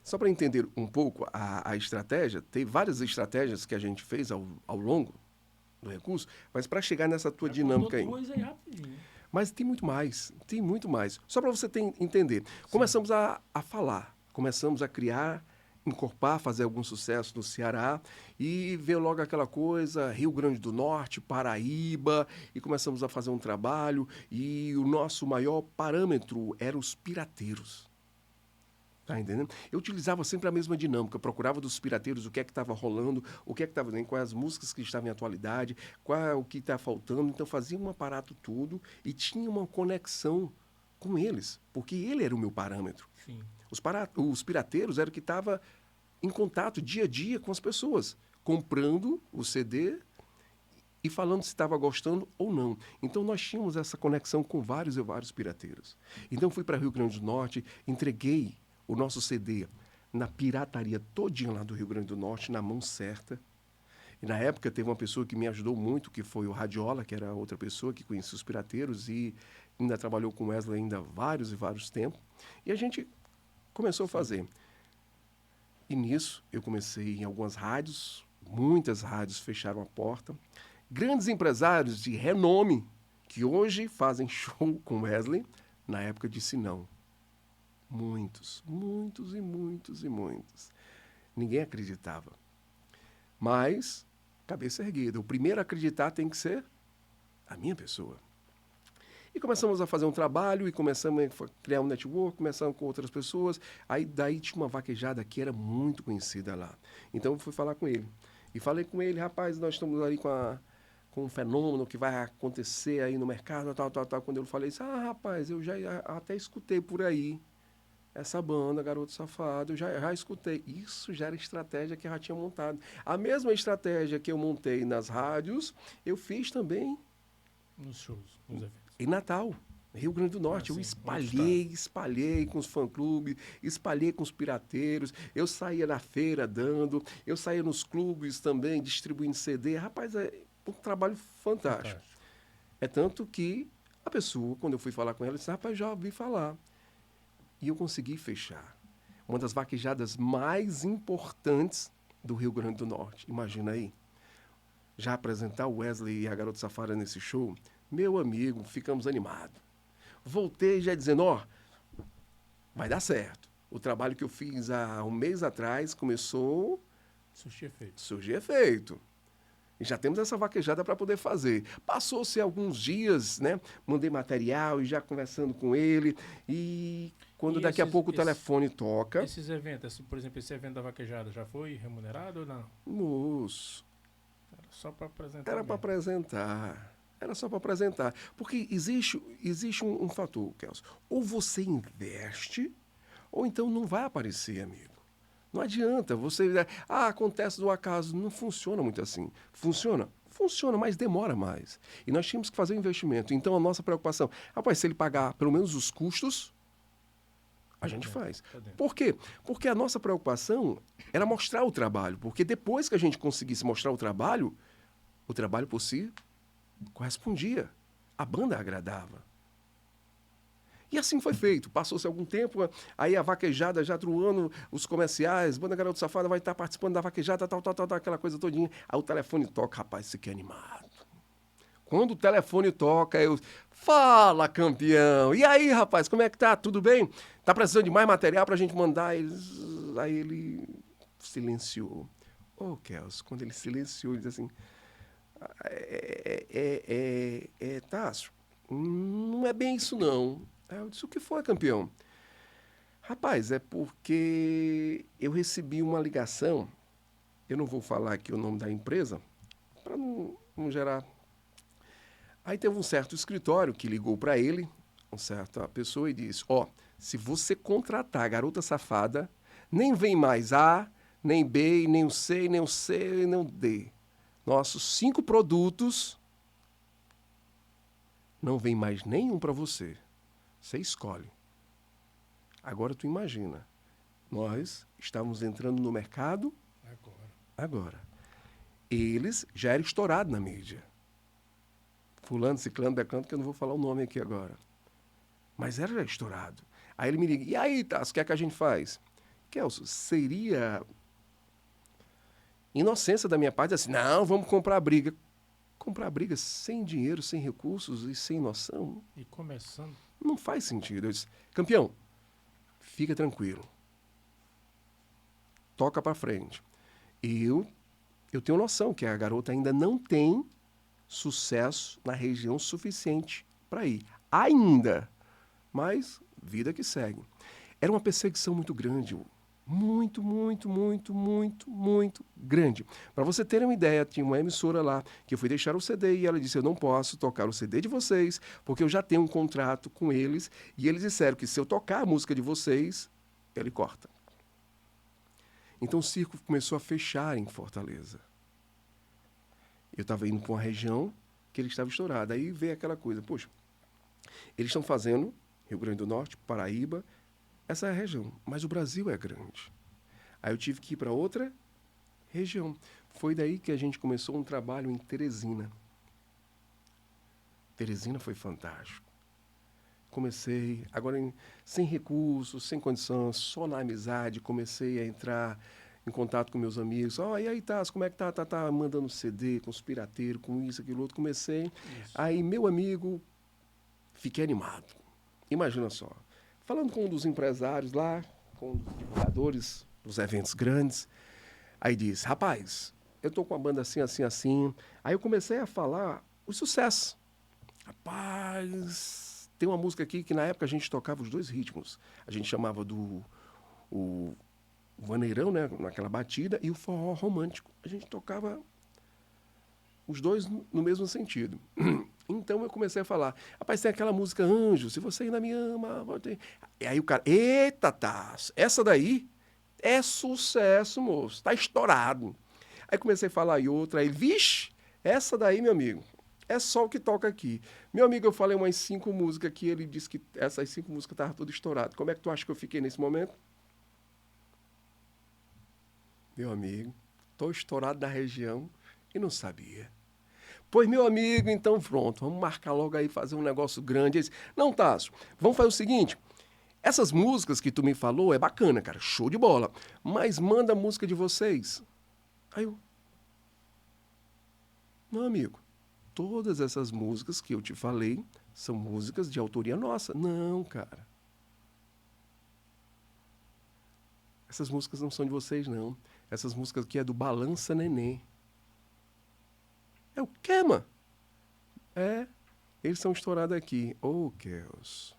só para entender um pouco a estratégia, tem várias estratégias que a gente fez ao longo do recurso, mas para chegar nessa tua dinâmica aí. Aí rapidinho. Mas tem muito mais. Só para você entender. Começamos a falar. Começamos a criar, encorpar, fazer algum sucesso no Ceará e veio logo aquela coisa, Rio Grande do Norte, Paraíba, e começamos a fazer um trabalho e o nosso maior parâmetro eram os pirateiros. Tá entendendo? Eu utilizava sempre a mesma dinâmica, procurava dos pirateiros o que é que estava rolando, o que é que estava dentro, quais as músicas que estavam em atualidade, qual o que está faltando, então fazia um aparato tudo e tinha uma conexão com eles, porque ele era o meu parâmetro. Sim. Os pirateiros eram que estavam em contato dia a dia com as pessoas, comprando o CD e falando se estava gostando ou não. Então, nós tínhamos essa conexão com vários e vários pirateiros. Então, fui para Rio Grande do Norte, entreguei o nosso CD na pirataria todinha lá do Rio Grande do Norte, na mão certa. E, na época, teve uma pessoa que me ajudou muito, que foi o Radiola, que era outra pessoa que conhecia os pirateiros e ainda trabalhou com Wesley ainda vários e vários tempos. E a gente começou a fazer. E nisso, eu comecei em algumas rádios, muitas rádios fecharam a porta. Grandes empresários de renome, que hoje fazem show com Wesley, na época disse não. Muitos. Ninguém acreditava. Mas, cabeça erguida. O primeiro a acreditar tem que ser a minha pessoa. E começamos a fazer um trabalho e começamos a criar um network, começamos com outras pessoas. Aí daí tinha uma vaquejada que era muito conhecida lá. Então eu fui falar com ele. E falei com ele, rapaz, nós estamos ali com um fenômeno que vai acontecer aí no mercado, tal. Quando eu falei isso, rapaz, eu já até escutei por aí essa banda, Garoto Safado, eu já escutei. Isso já era estratégia que eu já tinha montado. A mesma estratégia que eu montei nas rádios, eu fiz também nos shows, nos eventos. Em Natal, Rio Grande do Norte. Eu espalhei com os fã-clubes, espalhei com os pirateiros, eu saía na feira dando, eu saía nos clubes também, distribuindo CD. Rapaz, é um trabalho fantástico. É tanto que a pessoa, quando eu fui falar com ela, disse, rapaz, já ouvi falar. E eu consegui fechar. Uma das vaquejadas mais importantes do Rio Grande do Norte. Imagina aí. Já apresentar o Wesley e a Garota Safada nesse show, meu amigo, ficamos animados. Voltei já dizendo, vai dar certo. O trabalho que eu fiz há um mês atrás começou... Surgir efeito. E já temos essa vaquejada para poder fazer. Passou-se alguns dias, né? Mandei material e já conversando com ele. E quando daqui a pouco o telefone toca... Esses eventos, por exemplo, esse evento da vaquejada já foi remunerado ou não? Moço. Era só para apresentar. Era só para apresentar. Porque existe um fator, Kelso. Ou você investe, ou então não vai aparecer, amigo. Não adianta. Acontece do acaso. Não funciona muito assim. Funciona? Funciona, mas demora mais. E nós tínhamos que fazer um investimento. Então, a nossa preocupação, rapaz, se ele pagar pelo menos os custos, a gente faz. Por quê? Porque a nossa preocupação era mostrar o trabalho. Porque depois que a gente conseguisse mostrar o trabalho por si correspondia. A banda agradava. E assim foi feito. Passou-se algum tempo, aí a vaquejada já truando os comerciais, Banda Garoto Safada vai estar participando da vaquejada, tal, aquela coisa todinha. Aí o telefone toca, rapaz, isso aqui é animado. Quando o telefone toca, eu... Fala, campeão! E aí, rapaz, como é que tá? Tudo bem? Tá precisando de mais material pra gente mandar? Aí ele silenciou. Kelso, quando ele silenciou, ele disse assim... Tássio, não é bem isso, não. Aí eu disse, o que foi, campeão? Rapaz, é porque eu recebi uma ligação, eu não vou falar aqui o nome da empresa, para não gerar... Aí teve um certo escritório que ligou para ele, uma certa pessoa, e disse, se você contratar a Garota Safada, nem vem mais A, nem B, nem o C, nem o C, nem o D. Nossos 5 produtos, não vem mais nenhum para você. Você escolhe. Agora tu imagina, nós estávamos entrando no mercado agora. Eles já eram estourados na mídia. Fulano, ciclano, declano, que eu não vou falar o nome aqui agora. Mas era já estourado. Aí ele me liga, e aí, Tássio, o que é que a gente faz? Kelso, seria inocência da minha parte, assim, não, vamos comprar briga. Comprar briga sem dinheiro, sem recursos e sem noção? E começando... Não faz sentido. Eu disse, campeão, fica tranquilo. Toca pra frente. Eu tenho noção que a garota ainda não tem sucesso na região suficiente para ir. Ainda. Mas, vida que segue. Era uma perseguição muito grande. Muito grande. Para você ter uma ideia, tinha uma emissora lá que eu fui deixar o CD e ela disse, eu não posso tocar o CD de vocês porque eu já tenho um contrato com eles e eles disseram que se eu tocar a música de vocês, ele corta. Então o circo começou a fechar em Fortaleza. Eu estava indo para uma região que ele estava estourado. Aí veio aquela coisa, poxa, eles estão fazendo Rio Grande do Norte, Paraíba, essa é a região, mas o Brasil é grande. Aí eu tive que ir para outra região. Foi daí que a gente começou um trabalho em Teresina. Teresina foi fantástico. Comecei, agora sem recursos, sem condição, só na amizade, comecei a entrar em contato com meus amigos. E aí, Tássio, como é que tá? Tá mandando CD, com os pirateiros, com isso, aquilo outro. Comecei. Isso. Aí, meu amigo, fiquei animado. Imagina só. Falando com um dos empresários lá, com os divulgadores dos eventos grandes, aí disse, rapaz, eu tô com uma banda assim, assim, assim. Aí eu comecei a falar os sucessos. Rapaz, tem uma música aqui que na época a gente tocava os 2 ritmos. A gente chamava do o vaneirão, né, naquela batida, e o forró romântico. A gente tocava os 2 no mesmo sentido. Então eu comecei a falar, rapaz, tem aquela música Anjo, se você ainda me ama... E aí o cara, eita, Tássio, essa daí é sucesso, moço, tá estourado. Aí comecei a falar e outra, aí, vixe, essa daí, meu amigo, é só o que toca aqui. Meu amigo, eu falei umas 5 músicas aqui, ele disse que essas 5 músicas estavam tudo estourado. Como é que tu acha que eu fiquei nesse momento? Meu amigo, tô estourado na região e não sabia. Pois, meu amigo, então pronto, vamos marcar logo aí, fazer um negócio grande. Disse, não, Tássio, vamos fazer o seguinte, essas músicas que tu me falou é bacana, cara, show de bola, mas manda a música de vocês. Aí eu, não, amigo, todas essas músicas que eu te falei são músicas de autoria nossa. Não, cara. Essas músicas não são de vocês, não. Essas músicas aqui é do Balança Neném. É o quê, mano? Eles são estourados aqui. Kelso.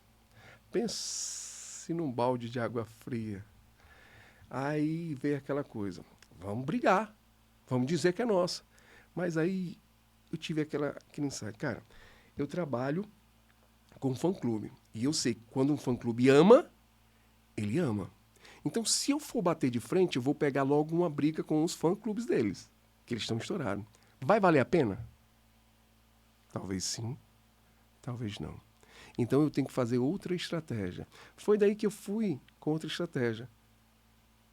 Pense num balde de água fria. Aí veio aquela coisa. Vamos brigar. Vamos dizer que é nossa. Mas aí eu tive aquele insight. Cara, eu trabalho com um fã-clube. E eu sei que quando um fã-clube ama, ele ama. Então, se eu for bater de frente, eu vou pegar logo uma briga com os fã-clubes deles. Que eles estão estourados. Vai valer a pena? Talvez sim, talvez não. Então eu tenho que fazer outra estratégia. Foi daí que eu fui com outra estratégia.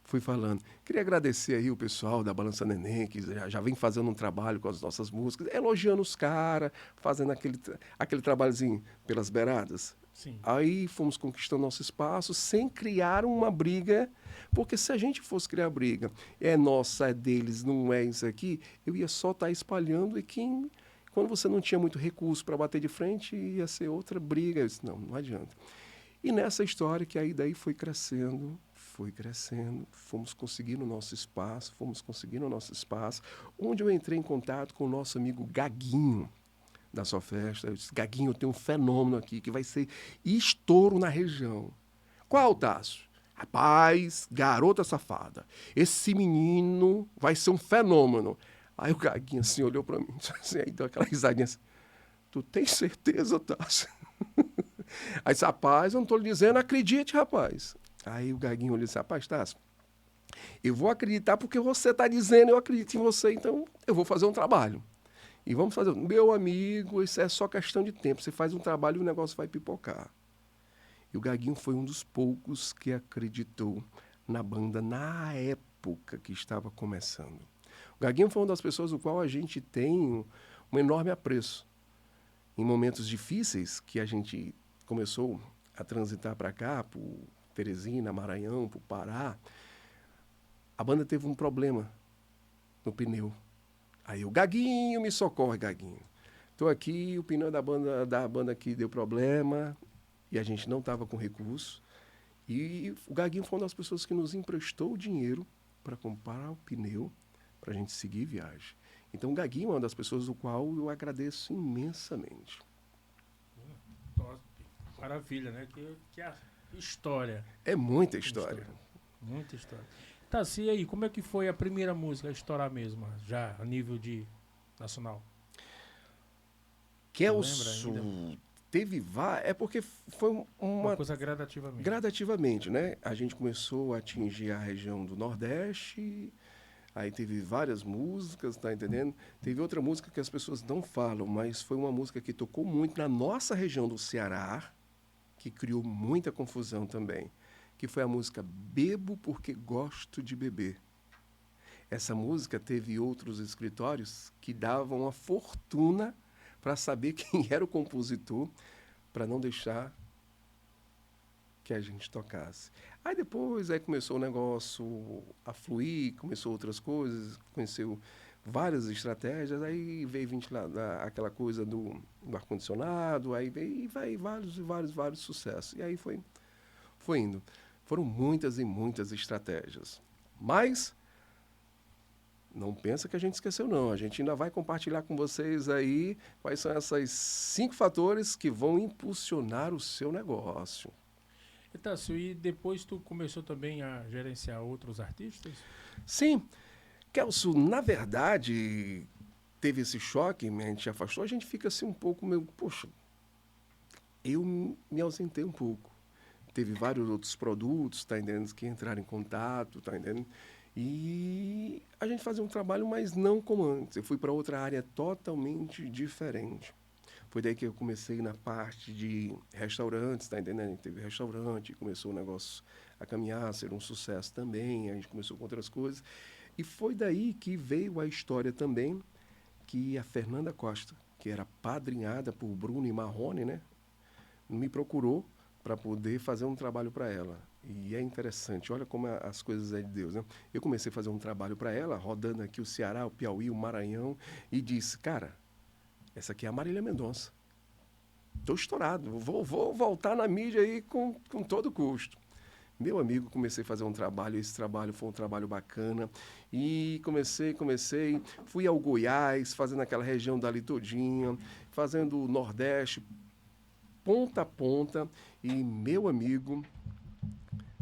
Fui falando. Queria agradecer aí o pessoal da Balança Neném, que já vem fazendo um trabalho com as nossas músicas, elogiando os caras, fazendo aquele trabalhozinho pelas beiradas. Sim. Aí fomos conquistando nosso espaço sem criar uma briga, porque se a gente fosse criar briga, é nossa, é deles, não é isso aqui, eu ia só estar espalhando e quando você não tinha muito recurso para bater de frente, ia ser outra briga. Eu disse, não adianta. E nessa história que aí daí foi crescendo, fomos conseguindo o nosso espaço, onde eu entrei em contato com o nosso amigo Gaguinho, da sua festa. Eu disse, Gaguinho, eu tenho um fenômeno aqui que vai ser estouro na região. Qual, Tássio? Rapaz, garota safada, esse menino vai ser um fenômeno. Aí o Gaguinho assim olhou para mim, assim, aí deu aquela risadinha assim, tu tem certeza, Tássio? Aí disse, rapaz, eu não estou lhe dizendo, acredite, rapaz. Aí o Gaguinho olhou e disse, rapaz, Tássio, eu vou acreditar porque você está dizendo, eu acredito em você, então eu vou fazer um trabalho. E vamos fazer. Meu amigo, isso é só questão de tempo. Você faz um trabalho e o negócio vai pipocar. E o Gaguinho foi um dos poucos que acreditou na banda na época que estava começando. O Gaguinho foi uma das pessoas do qual a gente tem um enorme apreço. Em momentos difíceis que a gente começou a transitar para cá, por Teresina, Maranhão, por Pará, a banda teve um problema no pneu. Aí o Gaguinho, me socorre, Gaguinho. Estou aqui, o pneu da banda aqui deu problema e a gente não estava com recurso. E o Gaguinho foi uma das pessoas que nos emprestou o dinheiro para comprar o pneu para a gente seguir viagem. Então o Gaguinho é uma das pessoas do qual eu agradeço imensamente. Maravilha, né? Que a história. É muita história. Muita história. Tá, e aí, como é que foi a primeira música a estourar mesmo, já a nível de nacional? Kelso teve é porque foi uma coisa gradativamente. Gradativamente, né? A gente começou a atingir a região do Nordeste, aí teve várias músicas, tá entendendo? Teve outra música que as pessoas não falam, mas foi uma música que tocou muito na nossa região do Ceará, que criou muita confusão também, que foi a música Bebo Porque Gosto de Beber. Essa música teve outros escritórios que davam uma fortuna para saber quem era o compositor, para não deixar que a gente tocasse. Aí depois começou o negócio a fluir, começou outras coisas, conheceu várias estratégias, aí veio aquela coisa do ar-condicionado, aí veio e vai vários sucessos. E aí foi indo. Foram muitas e muitas estratégias. Mas não pensa que a gente esqueceu, não. A gente ainda vai compartilhar com vocês aí quais são esses 5 fatores que vão impulsionar o seu negócio. Tássio, e depois tu começou também a gerenciar outros artistas? Sim. Kelso, na verdade, teve esse choque, a gente afastou, a gente fica assim um pouco meio, poxa, eu me ausentei um pouco. Teve vários outros produtos, tá entendendo, que entraram em contato, tá entendendo? E a gente fazia um trabalho, mas não como antes. Eu fui para outra área totalmente diferente. Foi daí que eu comecei na parte de restaurantes, tá entendendo? Teve restaurante, começou o negócio a caminhar, a ser um sucesso também, a gente começou com outras coisas. E foi daí que veio a história também que a Fernanda Costa, que era padrinhada por Bruno e Marrone, né, me procurou para poder fazer um trabalho para ela. E é interessante, olha como as coisas é de Deus, né? Eu comecei a fazer um trabalho para ela, rodando aqui o Ceará, o Piauí, o Maranhão, e disse, cara, essa aqui é a Marília Mendonça. Estou estourado, vou voltar na mídia aí com todo custo. Meu amigo, comecei a fazer um trabalho, esse trabalho foi um trabalho bacana, e comecei, fui ao Goiás, fazendo aquela região dali todinha, fazendo o Nordeste, ponta a ponta, e meu amigo,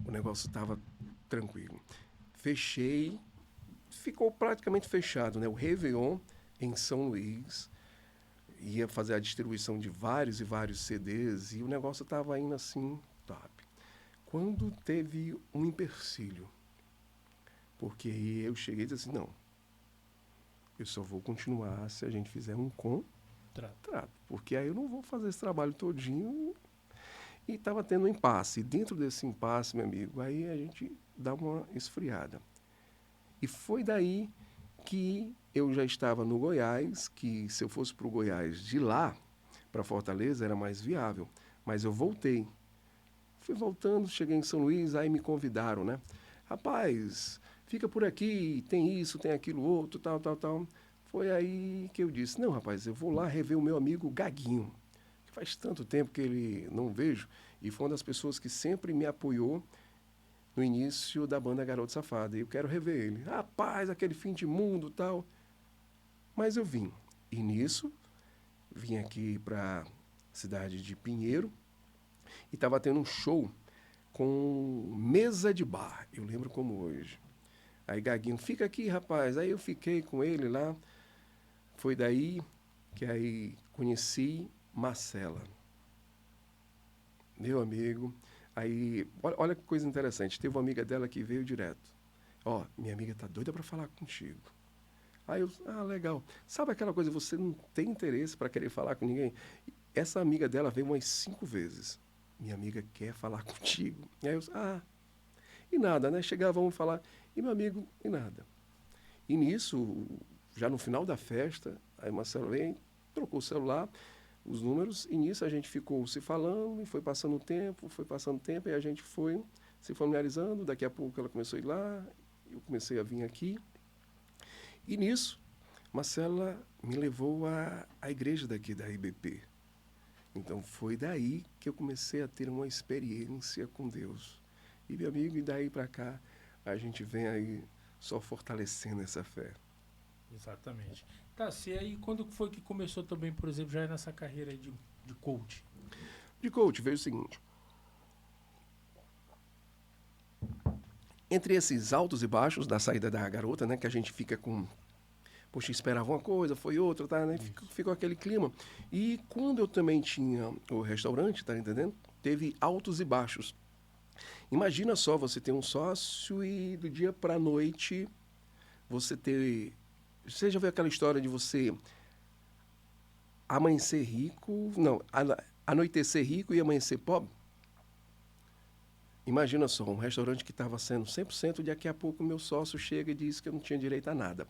o negócio estava tranquilo. Fechei, ficou praticamente fechado, né? O Réveillon em São Luís, ia fazer a distribuição de vários e vários CDs, e o negócio estava indo assim, top. Quando teve um empecilho, porque eu cheguei e disse assim, não, eu só vou continuar se a gente fizer um contrato, porque aí eu não vou fazer esse trabalho todinho. E estava tendo um impasse. E dentro desse impasse, meu amigo, aí a gente dá uma esfriada. E foi daí que eu já estava no Goiás, que se eu fosse para o Goiás de lá, para Fortaleza, era mais viável. Mas eu voltei. Fui voltando, cheguei em São Luís, aí me convidaram, né? Rapaz, fica por aqui, tem isso, tem aquilo outro, tal, tal, tal. Foi aí que eu disse, não, rapaz, eu vou lá rever o meu amigo Gaguinho, que faz tanto tempo que ele não vejo, e foi uma das pessoas que sempre me apoiou no início da banda Garoto Safado. E eu quero rever ele. Rapaz, aquele fim de mundo, tal. Mas eu vim. E nisso, vim aqui para a cidade de Pinheiro, e estava tendo um show com mesa de bar. Eu lembro como hoje. Aí Gaguinho, fica aqui, rapaz. Aí eu fiquei com ele lá. Foi daí que aí conheci Marcela. Meu amigo. Aí, olha que coisa interessante. Teve uma amiga dela que veio direto. Ó, minha amiga tá doida para falar contigo. Aí eu, legal. Sabe aquela coisa, você não tem interesse para querer falar com ninguém? Essa amiga dela veio umas 5 vezes. Minha amiga quer falar contigo. E aí eu, e nada, né? Chegava, vamos falar, e meu amigo, e nada. E nisso, já no final da festa, aí Marcelo vem, trocou o celular, os números, e nisso a gente ficou se falando, e foi passando o tempo, e a gente foi se familiarizando, daqui a pouco ela começou a ir lá, eu comecei a vir aqui, e nisso, Marcela me levou à igreja daqui da IBP. Então foi daí que eu comecei a ter uma experiência com Deus. E meu amigo, e daí para cá, a gente vem aí só fortalecendo essa fé. Exatamente. Tá, e aí quando foi que começou também, por exemplo, já nessa carreira aí de coach? De coach, veio o seguinte. Entre esses altos e baixos da saída da garota, né, que a gente fica com... Poxa, esperava uma coisa, foi outra, tá, né? Ficou aquele clima. E quando eu também tinha o restaurante, tá entendendo? Teve altos e baixos. Imagina só você ter um sócio e do dia para a noite você ter... Você já viu aquela história de você amanhecer rico... Não, anoitecer rico e amanhecer pobre? Imagina só, um restaurante que estava sendo 100%, daqui a pouco o meu sócio chega e diz que eu não tinha direito a nada.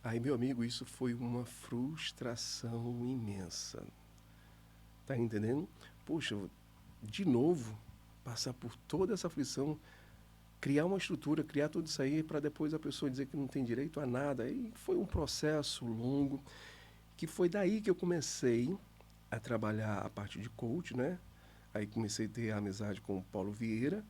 Aí, meu amigo, isso foi uma frustração imensa. Tá entendendo? Poxa, de novo, passar por toda essa aflição, criar uma estrutura, criar tudo isso aí para depois a pessoa dizer que não tem direito a nada. E foi um processo longo, que foi daí que eu comecei a trabalhar a parte de coach, né? Aí comecei a ter amizade com o Paulo Vieira,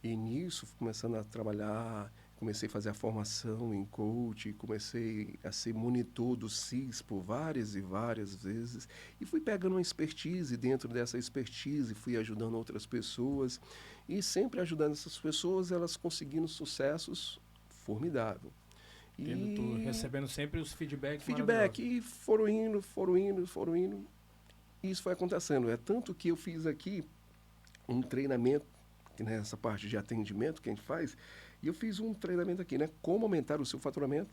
e nisso, começando a trabalhar, comecei a fazer a formação em coach, comecei a ser monitor do CIS por várias e várias vezes, e fui pegando uma expertise, dentro dessa expertise fui ajudando outras pessoas, e sempre ajudando essas pessoas, elas conseguindo sucessos formidáveis. Recebendo sempre os feedbacks Feedback, e foram indo, e isso foi acontecendo. É tanto que eu fiz aqui um treinamento, que nessa parte de atendimento que a gente faz, e eu fiz um treinamento aqui, né? Como aumentar o seu faturamento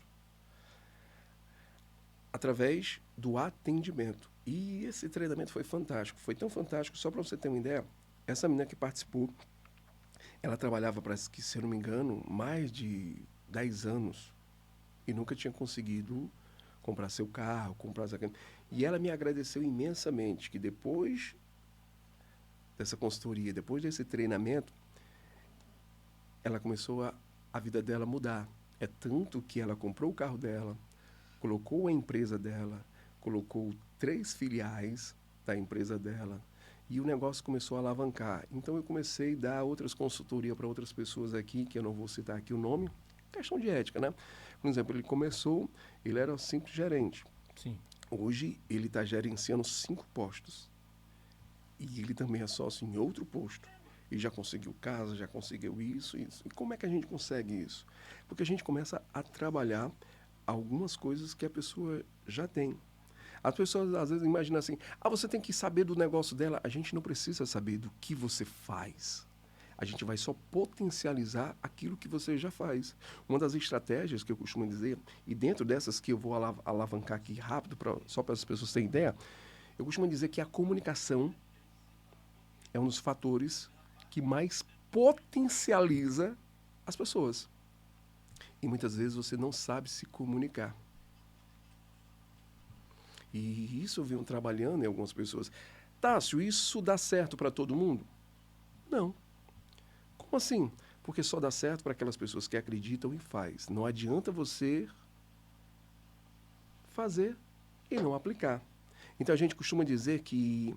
através do atendimento. E esse treinamento foi fantástico. Foi tão fantástico, só para você ter uma ideia, essa menina que participou, ela trabalhava, parece que, se eu não me engano, mais de 10 anos e nunca tinha conseguido comprar seu carro, comprar... E ela me agradeceu imensamente que depois dessa consultoria, depois desse treinamento, ela começou a vida dela mudar. É tanto que ela comprou o carro dela, colocou a empresa dela, colocou 3 filiais da empresa dela, e o negócio começou a alavancar. Então eu comecei a dar outras consultorias para outras pessoas aqui, que eu não vou citar aqui o nome, questão de ética, né? Por exemplo, ele era simples gerente. Sim. Hoje ele está gerenciando 5 postos. E ele também é sócio em outro posto. E já conseguiu casa, já conseguiu isso. E como é que a gente consegue isso? Porque a gente começa a trabalhar algumas coisas que a pessoa já tem. As pessoas às vezes imaginam assim, você tem que saber do negócio dela. A gente não precisa saber do que você faz. A gente vai só potencializar aquilo que você já faz. Uma das estratégias que eu costumo dizer, e dentro dessas que eu vou alavancar aqui rápido, só para as pessoas terem ideia, eu costumo dizer que a comunicação é um dos fatores que mais potencializa as pessoas. E muitas vezes você não sabe se comunicar. E isso eu venho trabalhando em algumas pessoas. Tássio, isso dá certo para todo mundo? Não. Como assim? Porque só dá certo para aquelas pessoas que acreditam e faz. Não adianta você fazer e não aplicar. Então a gente costuma dizer que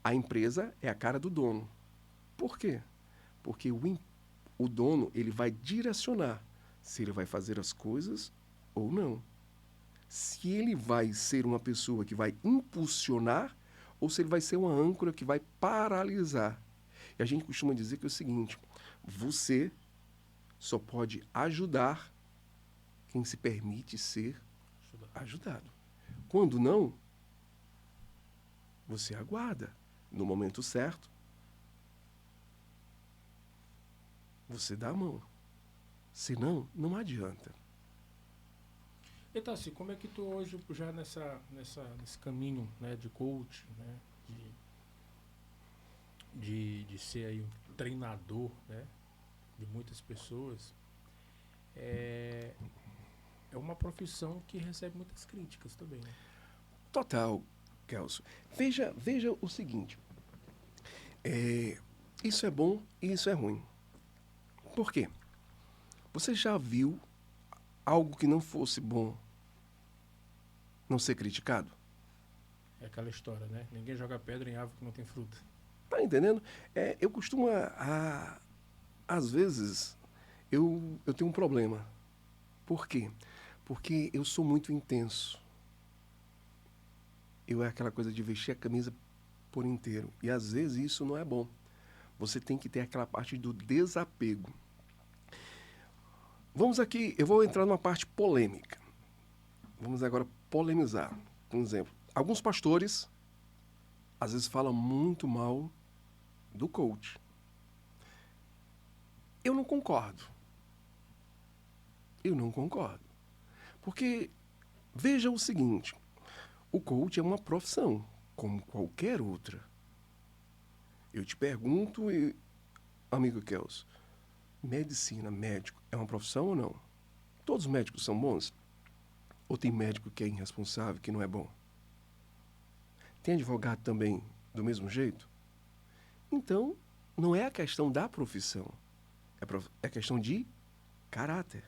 a empresa é a cara do dono. Por quê? Porque o dono ele vai direcionar se ele vai fazer as coisas ou não. Se ele vai ser uma pessoa que vai impulsionar ou se ele vai ser uma âncora que vai paralisar. E a gente costuma dizer que é o seguinte, você só pode ajudar quem se permite ser ajudado. Quando não, você aguarda. No momento certo, você dá a mão. Senão, não adianta. Então, assim, como é que tu hoje, já nesse caminho, né, de coach, né, de ser aí um treinador, né, de muitas pessoas, é uma profissão que recebe muitas críticas também, né? Total, Kelso. Veja o seguinte. Isso é bom e isso é ruim. Por quê? Você já viu algo que não fosse bom não ser criticado? É aquela história, né? Ninguém joga pedra em árvore que não tem fruta. Tá entendendo? Eu costumo, às vezes, eu tenho um problema. Por quê? Porque eu sou muito intenso. É aquela coisa de vestir a camisa por inteiro. E às vezes isso não é bom. Você tem que ter aquela parte do desapego. Vamos aqui, eu vou entrar numa parte polêmica. Vamos agora polemizar. Por exemplo, alguns pastores às vezes falam muito mal do coach. Eu não concordo. Porque veja o seguinte, o coach é uma profissão, como qualquer outra. Eu te pergunto, amigo Kelso, medicina, médico, é uma profissão ou não? Todos os médicos são bons? Ou tem médico que é irresponsável, que não é bom? Tem advogado também do mesmo jeito? Então, não é a questão da profissão, é questão de caráter.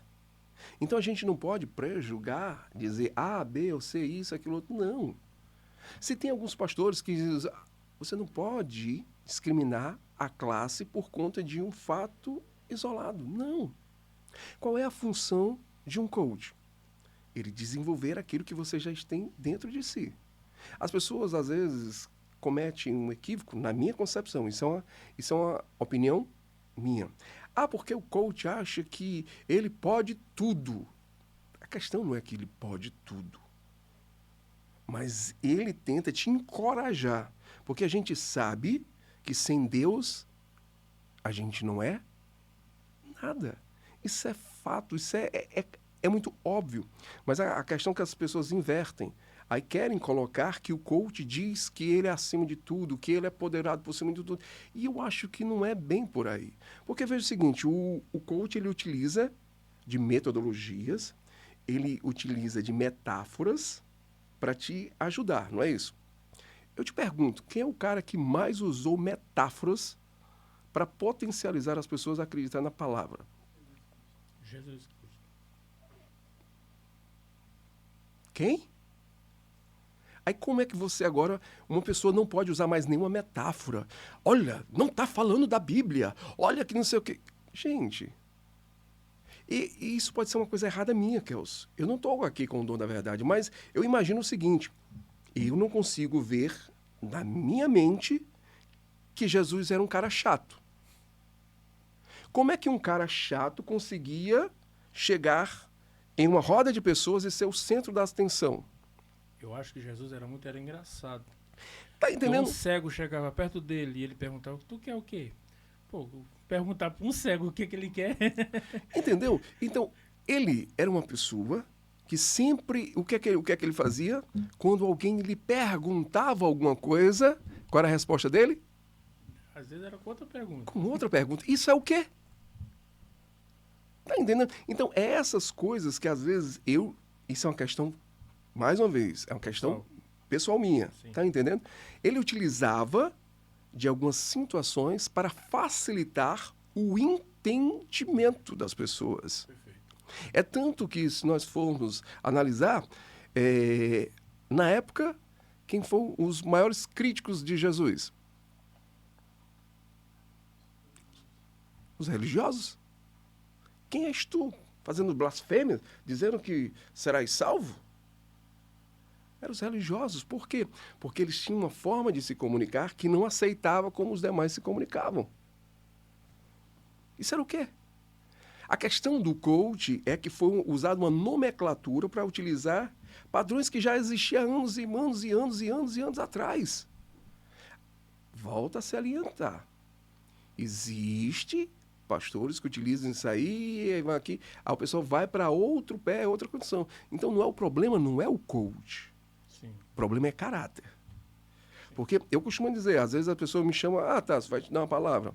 Então a gente não pode prejulgar, dizer A, B ou C, isso, aquilo, outro. Não. Se tem alguns pastores que dizem, você não pode discriminar a classe por conta de um fato isolado. Não. Qual é a função de um coach? Ele desenvolver aquilo que você já tem dentro de si. As pessoas, às vezes, cometem um equívoco, na minha concepção. Isso é uma opinião minha. Porque o coach acha que ele pode tudo. A questão não é que ele pode tudo. Mas ele tenta te encorajar. Porque a gente sabe que sem Deus a gente não é nada. Isso é fato, isso é muito óbvio. Mas a questão é que as pessoas invertem. Aí querem colocar que o coach diz que ele é acima de tudo, que ele é poderado por cima de tudo. E eu acho que não é bem por aí. Porque veja o seguinte, o coach ele utiliza de metodologias, ele utiliza de metáforas para te ajudar, não é isso? Eu te pergunto, quem é o cara que mais usou metáforas para potencializar as pessoas a acreditar na palavra? Jesus Cristo. Quem? Aí como é que você agora, uma pessoa não pode usar mais nenhuma metáfora? Olha, não está falando da Bíblia. Olha que não sei o quê. Gente, e isso pode ser uma coisa errada minha, Kels. Eu não estou aqui com o dom da verdade, mas eu imagino o seguinte. Eu não consigo ver na minha mente que Jesus era um cara chato. Como é que um cara chato conseguia chegar em uma roda de pessoas e ser o centro da atenção? Eu acho que Jesus era engraçado. Tá entendendo? Um cego chegava perto dele e ele perguntava, tu quer o quê? Pô, perguntar para um cego o que ele quer. Entendeu? Então, ele era uma pessoa que sempre... O que é que ele fazia? Quando alguém lhe perguntava alguma coisa, qual era a resposta dele? Às vezes era com outra pergunta. Com outra pergunta. Isso é o quê? Tá entendendo? Então, essas coisas que às vezes Isso é uma questão... Mais uma vez, é uma questão pessoal minha, Sim. tá entendendo? Ele utilizava de algumas situações para facilitar o entendimento das pessoas. Perfeito. É tanto que, se nós formos analisar, na época, quem foram os maiores críticos de Jesus? Os religiosos. Quem és tu, fazendo blasfêmia, dizendo que serás salvo? Eram os religiosos. Por quê? Porque eles tinham uma forma de se comunicar que não aceitava como os demais se comunicavam. Isso era o quê? A questão do coach é que foi usada uma nomenclatura para utilizar padrões que já existiam há anos e anos e anos e anos e anos atrás. Volta a se alientar. Existe pastores que utilizam isso aí, e aqui, o pessoal vai para outro pé, outra condição. Então, não é o problema, não é o coach. Sim. O problema é caráter. Porque eu costumo dizer, às vezes a pessoa me chama, Tássio, vai te dar uma palavra.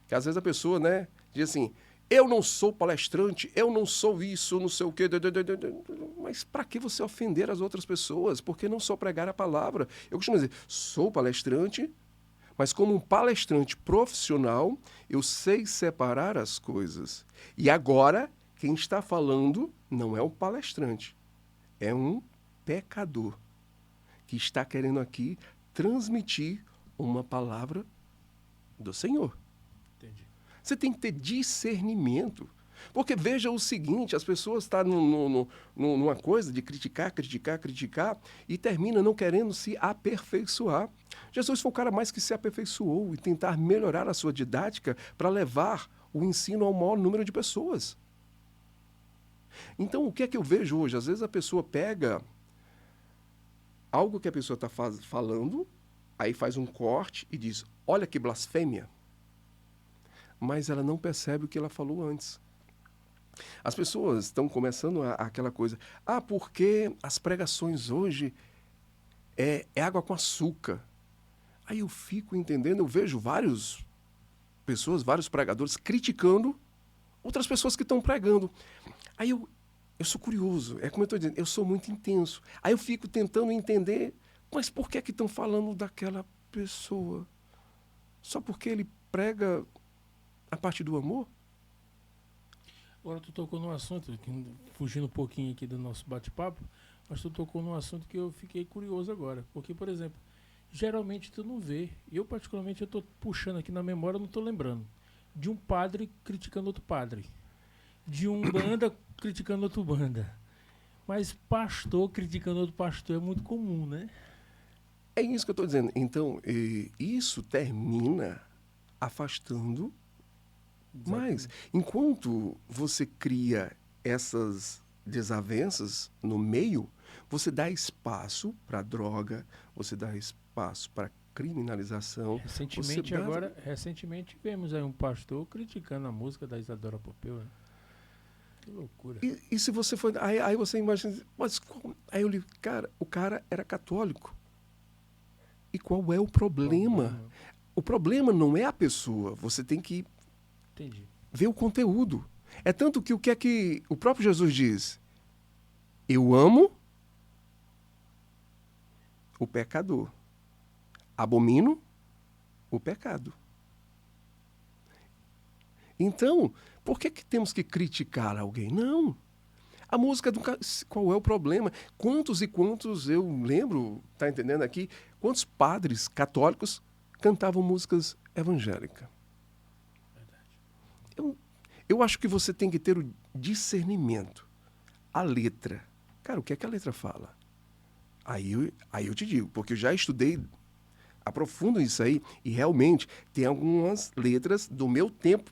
Que às vezes a pessoa, né, diz assim, eu não sou palestrante, eu não sou isso, não sei o quê. Mas para que você ofender as outras pessoas? Por que não só pregar a palavra? Eu costumo dizer, sou palestrante, mas como um palestrante profissional, eu sei separar as coisas. E agora, quem está falando não é um palestrante, é um pecador que está querendo aqui transmitir uma palavra do Senhor. Entendi. Você tem que ter discernimento. Porque veja o seguinte, as pessoas estão numa coisa de criticar e termina não querendo se aperfeiçoar. Jesus foi o cara mais que se aperfeiçoou e tentar melhorar a sua didática para levar o ensino ao maior número de pessoas. Então, o que é que eu vejo hoje? Às vezes a pessoa pega algo que a pessoa está falando, aí faz um corte e diz, olha que blasfêmia. Mas ela não percebe o que ela falou antes. As pessoas estão começando aquela coisa, porque as pregações hoje é água com açúcar. Aí eu fico entendendo, eu vejo vários pregadores criticando outras pessoas que estão pregando. Aí eu sou curioso, é como eu estou dizendo, eu sou muito intenso. Aí eu fico tentando entender, mas por que estão falando daquela pessoa? Só porque ele prega a parte do amor? Agora tu tocou num assunto, fugindo um pouquinho aqui do nosso bate-papo, mas tu tocou num assunto que eu fiquei curioso agora. Porque, por exemplo, geralmente tu não vê, eu particularmente eu tô puxando aqui na memória, eu não tô lembrando, de um padre criticando outro padre, de um banda criticando outro banda. Mas pastor criticando outro pastor é muito comum, né? É isso que eu estou dizendo. Então, isso termina afastando. Mas, enquanto você cria essas desavenças no meio, você dá espaço para droga, você dá espaço para criminalização. Recentemente vemos aí um pastor criticando a música da Isadora Popeu, né? Que loucura. E se você for... Aí você imagina... Aí eu li, cara, o cara era católico. E qual é o problema? O problema não é a pessoa. Você tem que ver o conteúdo. É tanto que o que é que o próprio Jesus diz? Eu amo o pecador. Abomino o pecado. Então, por que temos que criticar alguém? Não. A música, qual é o problema? Quantos e quantos, eu lembro, tá entendendo aqui, quantos padres católicos cantavam músicas evangélicas? Eu acho que você tem que ter o discernimento. A letra. Cara, o que é que a letra fala? Aí eu te digo, porque eu já estudei, aprofundo isso aí, e realmente tem algumas letras do meu tempo.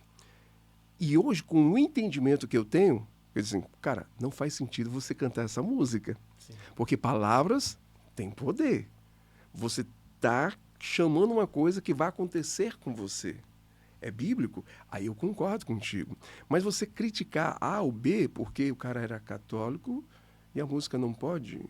E hoje, com o entendimento que eu tenho, eu digo assim, cara, não faz sentido você cantar essa música. Sim. Porque palavras têm poder. Você está chamando uma coisa que vai acontecer com você. É bíblico? Aí eu concordo contigo. Mas você criticar A ou B porque o cara era católico e a música não pode,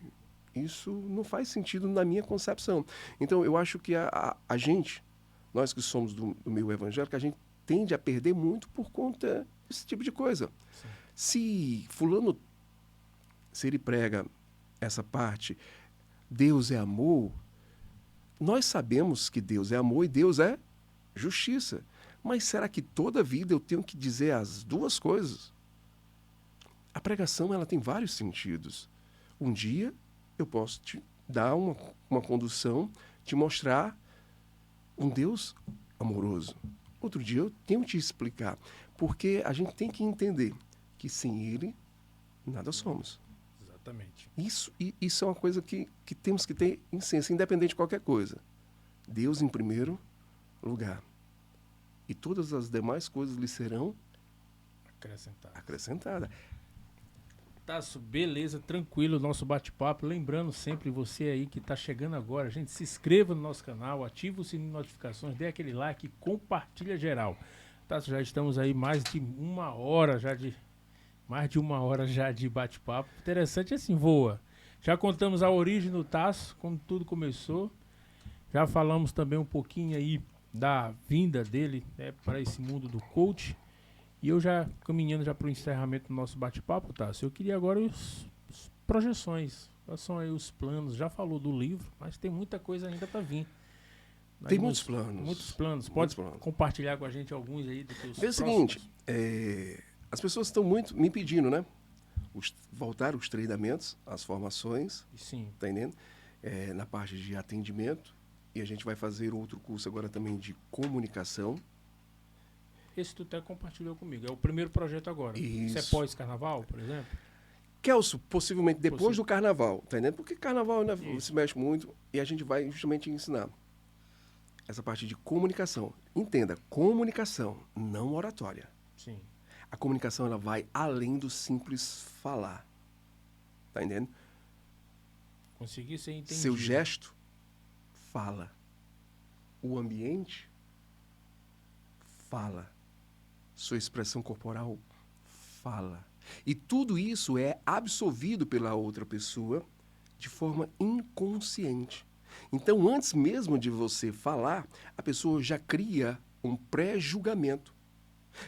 isso não faz sentido na minha concepção. Então, eu acho que a gente, nós que somos do meio evangélico, a gente tende a perder muito por conta desse tipo de coisa. Sim. Se fulano, se ele prega essa parte, Deus é amor, nós sabemos que Deus é amor e Deus é justiça. Mas será que toda vida eu tenho que dizer as duas coisas? A pregação ela tem vários sentidos. Um dia eu posso te dar uma condução, te mostrar um Deus amoroso. Outro dia eu tenho que te explicar. Porque a gente tem que entender que sem Ele, nada somos. Exatamente. Isso é uma coisa que temos que ter em ciência, independente de qualquer coisa. Deus em primeiro lugar. E todas as demais coisas lhe serão acrescentadas. Tasso, beleza, tranquilo o nosso bate-papo. Lembrando sempre você aí que está chegando agora, gente, se inscreva no nosso canal, ativa o sininho de notificações, dê aquele like e compartilha geral. Tasso, já estamos aí mais de uma hora já de bate-papo. Interessante assim, voa. Já contamos a origem do Tasso, como tudo começou. Já falamos também um pouquinho aí da vinda dele, né, para esse mundo do coach. E eu já caminhando já para o encerramento do nosso bate-papo, Tasso, eu queria agora as projeções. Quais são aí os planos? Já falou do livro, mas tem muita coisa ainda para vir. Tem muitos planos. Muitos planos. Pode compartilhar com a gente alguns aí dos teus próximos? É o seguinte, as pessoas estão muito me pedindo, né? Voltar os treinamentos, as formações. Sim. Tá entendendo? Na parte de atendimento. E a gente vai fazer outro curso agora também de comunicação. Esse tu até compartilhou comigo. É o primeiro projeto agora. Isso. Isso é pós-carnaval, por exemplo? Kelso, possivelmente depois do carnaval, tá entendendo? Porque carnaval ainda se mexe muito e a gente vai justamente ensinar essa parte de comunicação. Entenda, comunicação, não oratória. Sim. A comunicação ela vai além do simples falar. Tá entendendo? Conseguir ser entendido. Seu gesto fala. O ambiente fala. Sua expressão corporal fala. E tudo isso é absorvido pela outra pessoa de forma inconsciente. Então, antes mesmo de você falar, a pessoa já cria um pré-julgamento.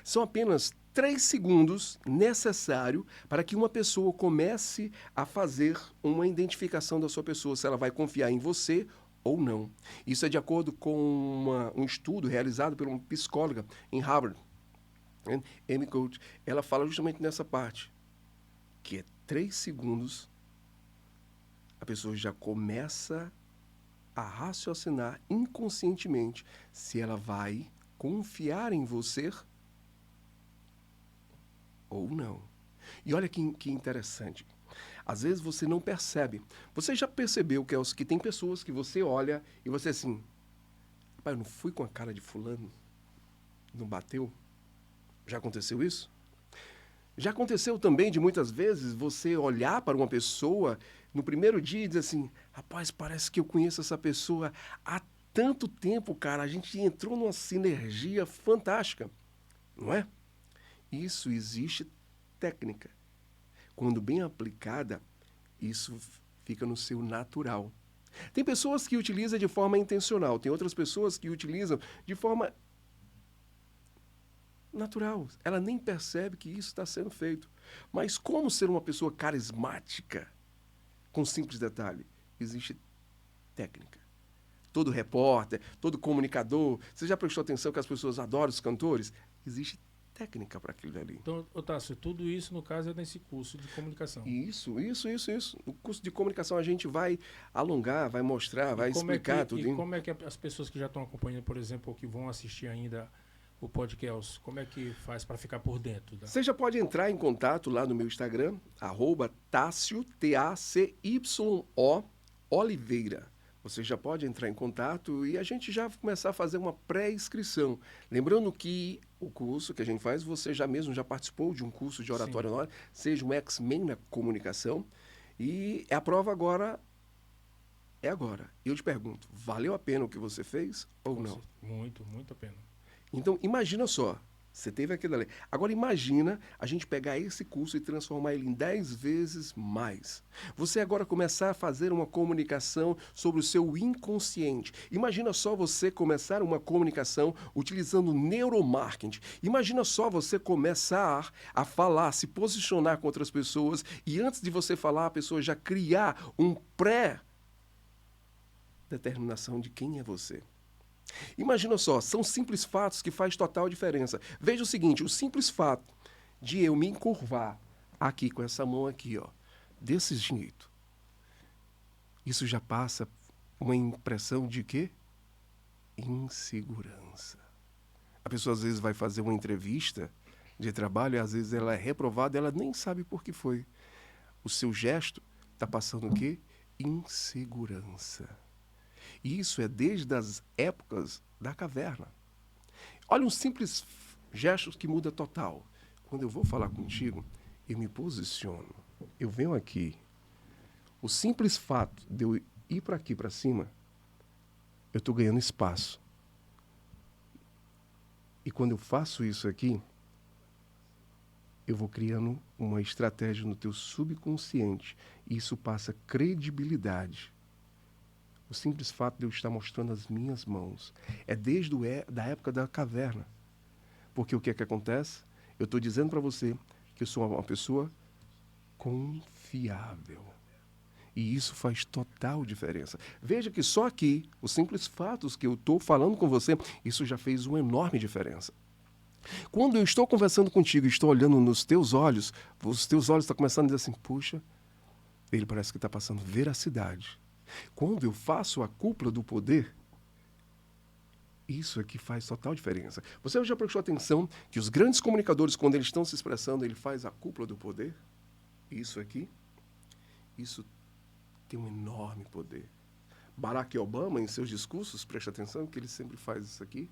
São apenas 3 segundos necessários para que uma pessoa comece a fazer uma identificação da sua pessoa, se ela vai confiar em você ou não. Isso é de acordo com um estudo realizado por uma psicóloga em Harvard, Amy Cuddy. Ela fala justamente nessa parte, que é 3 segundos, a pessoa já começa a raciocinar inconscientemente se ela vai confiar em você ou não. E olha que interessante. Às vezes você não percebe. Você já percebeu, Kelso, que tem pessoas que você olha e você assim, rapaz, eu não fui com a cara de fulano? Não bateu? Já aconteceu isso? Já aconteceu também de muitas vezes você olhar para uma pessoa no primeiro dia e dizer assim, rapaz, parece que eu conheço essa pessoa há tanto tempo, cara, a gente entrou numa sinergia fantástica, não é? Isso existe técnica. Quando bem aplicada, isso fica no seu natural. Tem pessoas que utilizam de forma intencional, tem outras pessoas que utilizam de forma natural. Ela nem percebe que isso está sendo feito. Mas como ser uma pessoa carismática, com simples detalhe? Existe técnica. Todo repórter, todo comunicador, você já prestou atenção que as pessoas adoram os cantores? Existe técnica para aquilo ali. Então, Otácio, tudo isso, no caso, é nesse curso de comunicação. Isso. No curso de comunicação a gente vai alongar, vai mostrar, vai explicar tudo. E como é que as pessoas que já estão acompanhando, por exemplo, ou que vão assistir ainda o podcast, como é que faz para ficar por dentro? Você já pode entrar em contato lá no meu Instagram, @Tácio, Tacyo, Oliveira. Você já pode entrar em contato e a gente já começar a fazer uma pré-inscrição. Lembrando que o curso que a gente faz, você já participou de um curso de oratória na hora, seja um X-Men na comunicação, e a prova agora é agora. Eu te pergunto, valeu a pena o que você fez ou não? Muito, muito a pena. Então, imagina só, você teve aquilo ali. Agora, imagina a gente pegar esse curso e transformar ele em 10 vezes mais. Você agora começar a fazer uma comunicação sobre o seu inconsciente. Imagina só você começar uma comunicação utilizando neuromarketing. Imagina só você começar a falar, se posicionar com outras pessoas e antes de você falar, a pessoa já criar um determinação de quem é você. Imagina só, são simples fatos que faz total diferença. Veja o seguinte, o simples fato de eu me encurvar aqui com essa mão aqui, ó, desse jeito, isso já passa uma impressão de quê? Insegurança. A pessoa às vezes vai fazer uma entrevista de trabalho e às vezes ela é reprovada, ela nem sabe por que foi. O seu gesto está passando o quê? Insegurança. E isso é desde as épocas da caverna. Olha um simples gesto que muda total. Quando eu vou falar contigo, eu me posiciono. Eu venho aqui. O simples fato de eu ir para aqui, para cima, eu estou ganhando espaço. E quando eu faço isso aqui, eu vou criando uma estratégia no teu subconsciente. E isso passa credibilidade. O simples fato de eu estar mostrando as minhas mãos. É desde da época da caverna. Porque o que é que acontece? Eu estou dizendo para você que eu sou uma pessoa confiável. E isso faz total diferença. Veja que só aqui, os simples fatos que eu estou falando com você, isso já fez uma enorme diferença. Quando eu estou conversando contigo e estou olhando nos teus olhos, os teus olhos estão começando a dizer assim, puxa, ele parece que está passando veracidade. Quando eu faço a cúpula do poder, isso aqui faz total diferença. Você já prestou atenção que os grandes comunicadores, quando eles estão se expressando, ele faz a cúpula do poder? Isso aqui, isso tem um enorme poder. Barack Obama, em seus discursos, presta atenção que ele sempre faz isso aqui.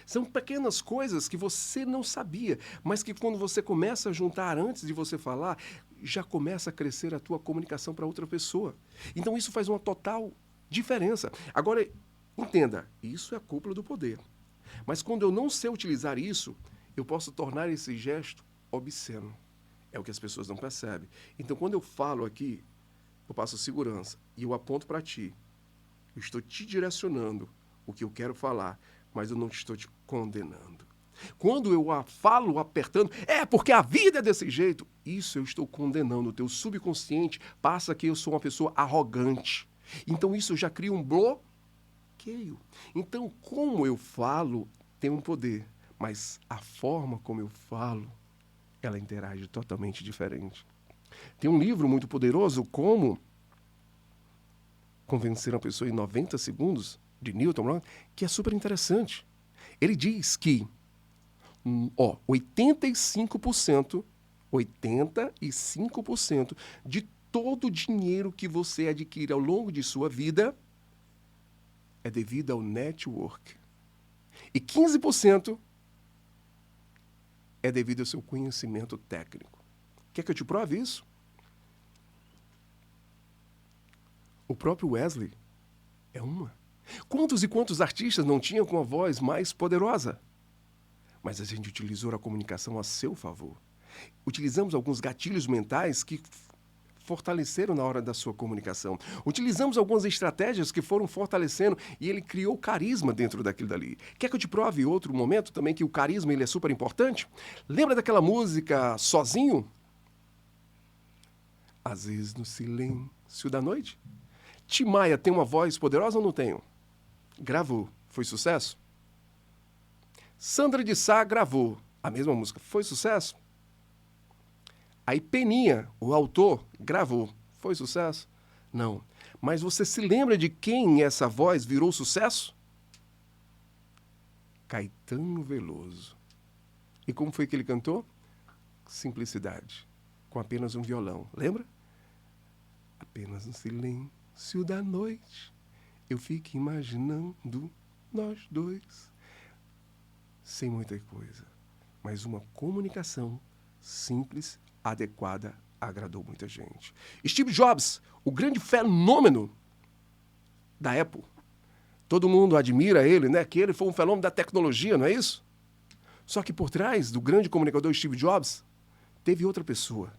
São pequenas coisas que você não sabia, mas que quando você começa a juntar antes de você falar, já começa a crescer a tua comunicação para outra pessoa. Então isso faz uma total diferença. Agora, entenda, isso é a cúpula do poder. Mas quando eu não sei utilizar isso, eu posso tornar esse gesto obsceno. É o que as pessoas não percebem. Então quando eu falo aqui, eu passo segurança e eu aponto para ti. Eu estou te direcionando o que eu quero falar, mas eu não estou te condenando. Quando eu falo apertando, é porque a vida é desse jeito. Isso eu estou condenando. O teu subconsciente passa que eu sou uma pessoa arrogante. Então isso já cria um bloqueio. Então como eu falo tem um poder, mas a forma como eu falo, ela interage totalmente diferente. Tem um livro muito poderoso, Como Convencer uma Pessoa em 90 Segundos, de Newton, que é super interessante. Ele diz que 85% de todo o dinheiro que você adquire ao longo de sua vida é devido ao network. E 15% é devido ao seu conhecimento técnico. Quer que eu te prove isso? O próprio Wesley é uma. Quantos e quantos artistas não tinham com a voz mais poderosa? Mas a gente utilizou a comunicação a seu favor. Utilizamos alguns gatilhos mentais que fortaleceram na hora da sua comunicação. Utilizamos algumas estratégias que foram fortalecendo e ele criou carisma dentro daquilo dali. Quer que eu te prove outro momento também que o carisma ele é super importante? Lembra daquela música Sozinho? Às vezes no silêncio da noite. Tim Maia tem uma voz poderosa ou não tem? Gravou. Foi sucesso? Sandra de Sá gravou a mesma música. Foi sucesso? Aí Peninha, o autor, gravou. Foi sucesso? Não. Mas você se lembra de quem essa voz virou sucesso? Caetano Veloso. E como foi que ele cantou? Simplicidade. Com apenas um violão. Lembra? Apenas um silêncio da noite. Eu fico imaginando nós dois. Sem muita coisa. Mas uma comunicação simples, adequada, agradou muita gente. Steve Jobs, o grande fenômeno da Apple. Todo mundo admira ele, né? Que ele foi um fenômeno da tecnologia, não é isso? Só que por trás do grande comunicador Steve Jobs, teve outra pessoa.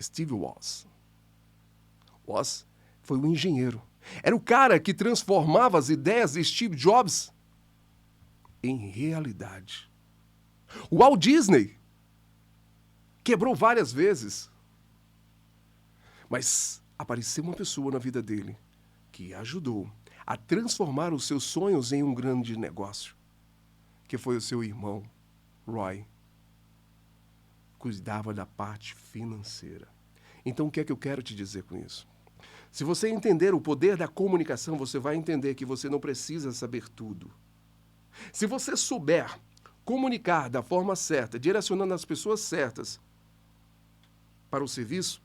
Steve Woz. Woz foi um engenheiro. Era o cara que transformava as ideias de Steve Jobs em realidade. O Walt Disney quebrou várias vezes. Mas apareceu uma pessoa na vida dele que ajudou a transformar os seus sonhos em um grande negócio, que foi o seu irmão, Roy. Cuidava da parte financeira. Então, o que é que eu quero te dizer com isso? Se você entender o poder da comunicação, você vai entender que você não precisa saber tudo. Se você souber comunicar da forma certa, direcionando as pessoas certas para o serviço,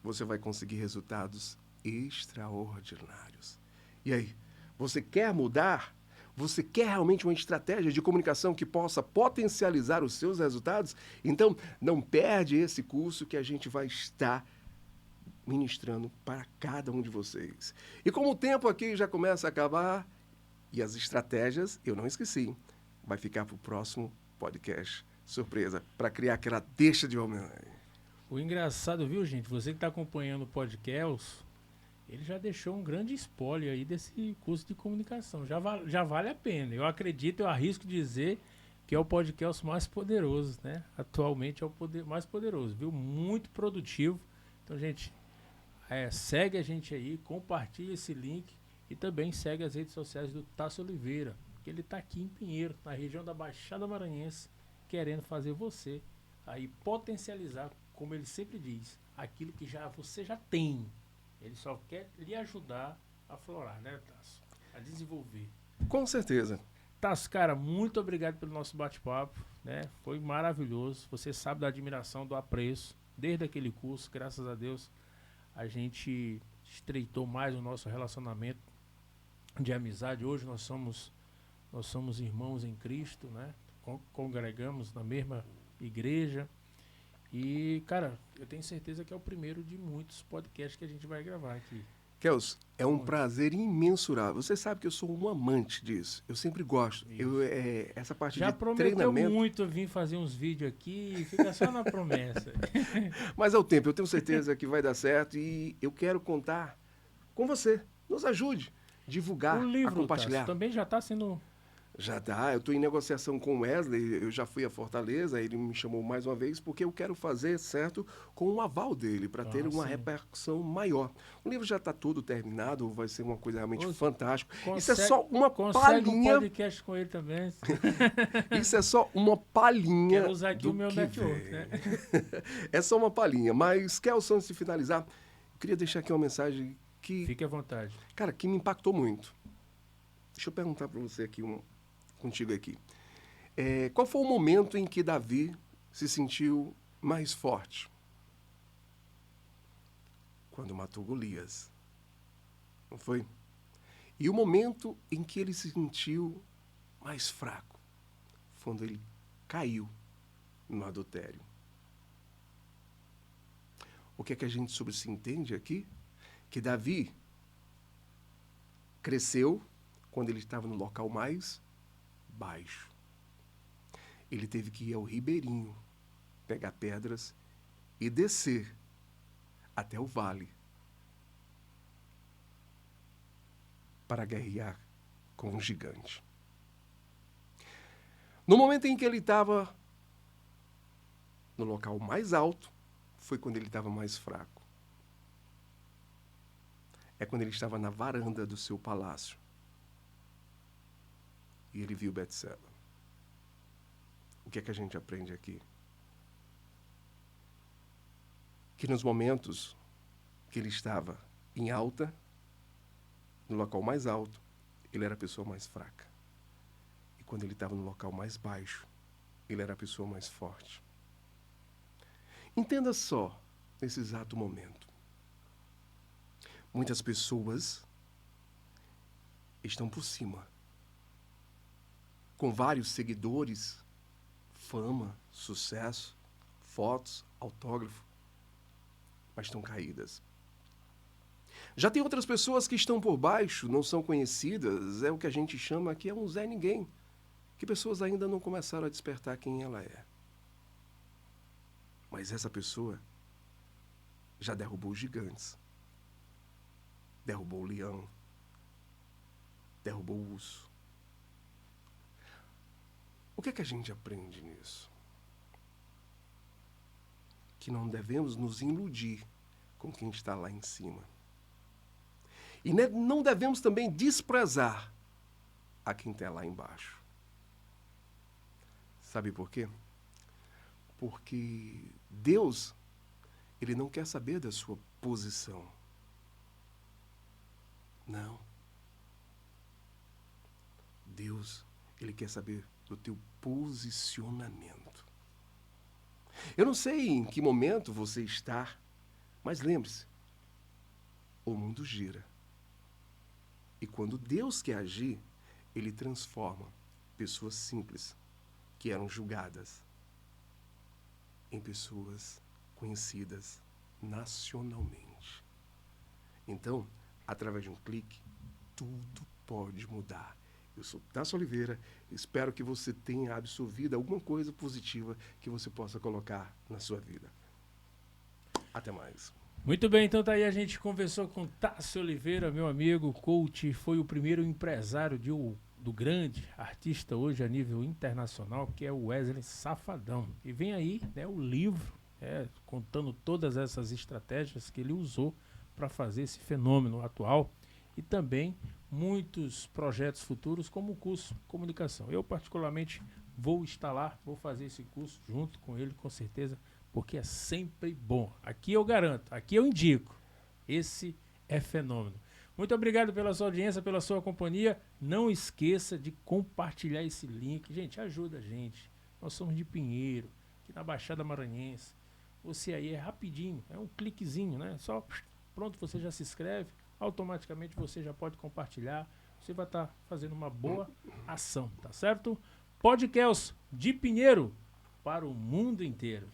você vai conseguir resultados extraordinários. E aí, você quer mudar? Você quer realmente uma estratégia de comunicação que possa potencializar os seus resultados? Então, não perde esse curso que a gente vai estar ministrando para cada um de vocês. E como o tempo aqui já começa a acabar, e as estratégias, eu não esqueci, vai ficar para o próximo podcast. Surpresa, para criar aquela deixa de homem. O engraçado, viu, gente? Você que está acompanhando o podcast, ele já deixou um grande spoiler aí desse curso de comunicação. Já vale a pena. Eu acredito, eu arrisco dizer que é o podcast mais poderoso, né? Atualmente é o mais poderoso, viu? Muito produtivo. Então, gente, segue a gente aí, compartilha esse link e também segue as redes sociais do Tasso Oliveira, que ele está aqui em Pinheiro, na região da Baixada Maranhense, querendo fazer você aí potencializar, como ele sempre diz, aquilo que você já tem. Ele só quer lhe ajudar a aflorar, né, Tasso? A desenvolver. Com certeza. Tasso, cara, muito obrigado pelo nosso bate-papo, né? Foi maravilhoso. Você sabe da admiração, do apreço. Desde aquele curso, graças a Deus, a gente estreitou mais o nosso relacionamento de amizade. Hoje nós somos irmãos em Cristo, né? Congregamos na mesma igreja. E, cara, eu tenho certeza que é o primeiro de muitos podcasts que a gente vai gravar aqui. Kels, é um prazer imensurável. Você sabe que eu sou um amante disso. Eu sempre gosto. Essa parte já de prometeu treinamento... muito vir fazer uns vídeos aqui, fica só na promessa. Mas ao tempo, eu tenho certeza que vai dar certo e eu quero contar com você. Nos ajude a divulgar, O livro, a compartilhar. Tasso, também já está sendo... Já dá, eu estou em negociação com o Wesley, eu já fui a Fortaleza, ele me chamou mais uma vez, porque eu quero fazer, certo, com o aval dele, para ter uma repercussão maior. O livro já está todo terminado, vai ser uma coisa realmente fantástica. Isso é só uma palhinha... um podcast com ele também. Isso é só uma palhinha. Quero usar aqui o meu network, né? É só uma palhinha, mas, Kelson, antes de finalizar, eu queria deixar aqui uma mensagem que... Fique à vontade. Cara, que me impactou muito. Deixa eu perguntar para você aqui contigo aqui. Qual foi o momento em que Davi se sentiu mais forte? Quando matou Golias. Não foi? E o momento em que ele se sentiu mais fraco? Quando ele caiu no adultério. O que é que a gente sobre se entende aqui? Que Davi cresceu quando ele estava no local mais baixo. Ele teve que ir ao ribeirinho, pegar pedras e descer até o vale para guerrear com um gigante. No momento em que ele estava no local mais alto, foi quando ele estava mais fraco. É quando ele estava na varanda do seu palácio. E ele viu Betseba. O que é que a gente aprende aqui? Que nos momentos que ele estava em alta, no local mais alto, ele era a pessoa mais fraca. E quando ele estava no local mais baixo, ele era a pessoa mais forte. Entenda só, nesse exato momento. Muitas pessoas estão por cima, com vários seguidores, fama, sucesso, fotos, autógrafo, mas estão caídas. Já tem outras pessoas que estão por baixo, não são conhecidas, é o que a gente chama que é um Zé Ninguém, que pessoas ainda não começaram a despertar quem ela é. Mas essa pessoa já derrubou gigantes, derrubou o leão, derrubou o urso. O que é que a gente aprende nisso? Que não devemos nos iludir com quem está lá em cima. E não devemos também desprezar a quem está lá embaixo. Sabe por quê? Porque Deus, Ele não quer saber da sua posição. Não. Deus, Ele quer saber do teu posicionamento. Eu não sei em que momento você está, mas lembre-se, o mundo gira. E quando Deus quer agir, Ele transforma pessoas simples, que eram julgadas, em pessoas conhecidas nacionalmente. Então, através de um clique, tudo pode mudar. Eu sou Tasso Oliveira, espero que você tenha absorvido alguma coisa positiva que você possa colocar na sua vida. Até mais. Muito bem, então tá aí, a gente conversou com Tasso Oliveira, meu amigo, coach, foi o primeiro empresário do grande artista hoje a nível internacional, que é o Wesley Safadão. E vem aí, né, o livro, contando todas essas estratégias que ele usou para fazer esse fenômeno atual e também muitos projetos futuros, como o curso Comunicação. Eu, particularmente, vou estar lá, vou fazer esse curso junto com ele, com certeza, porque é sempre bom. Aqui eu garanto, aqui eu indico. Esse é fenômeno. Muito obrigado pela sua audiência, pela sua companhia. Não esqueça de compartilhar esse link. Gente, ajuda a gente. Nós somos de Pinheiro, aqui na Baixada Maranhense. Você aí é rapidinho, é um cliquezinho, né? Só pronto, você já se inscreve, automaticamente você já pode compartilhar. Você vai estar fazendo uma boa ação, tá certo? Podcast de Pinheiro para o mundo inteiro.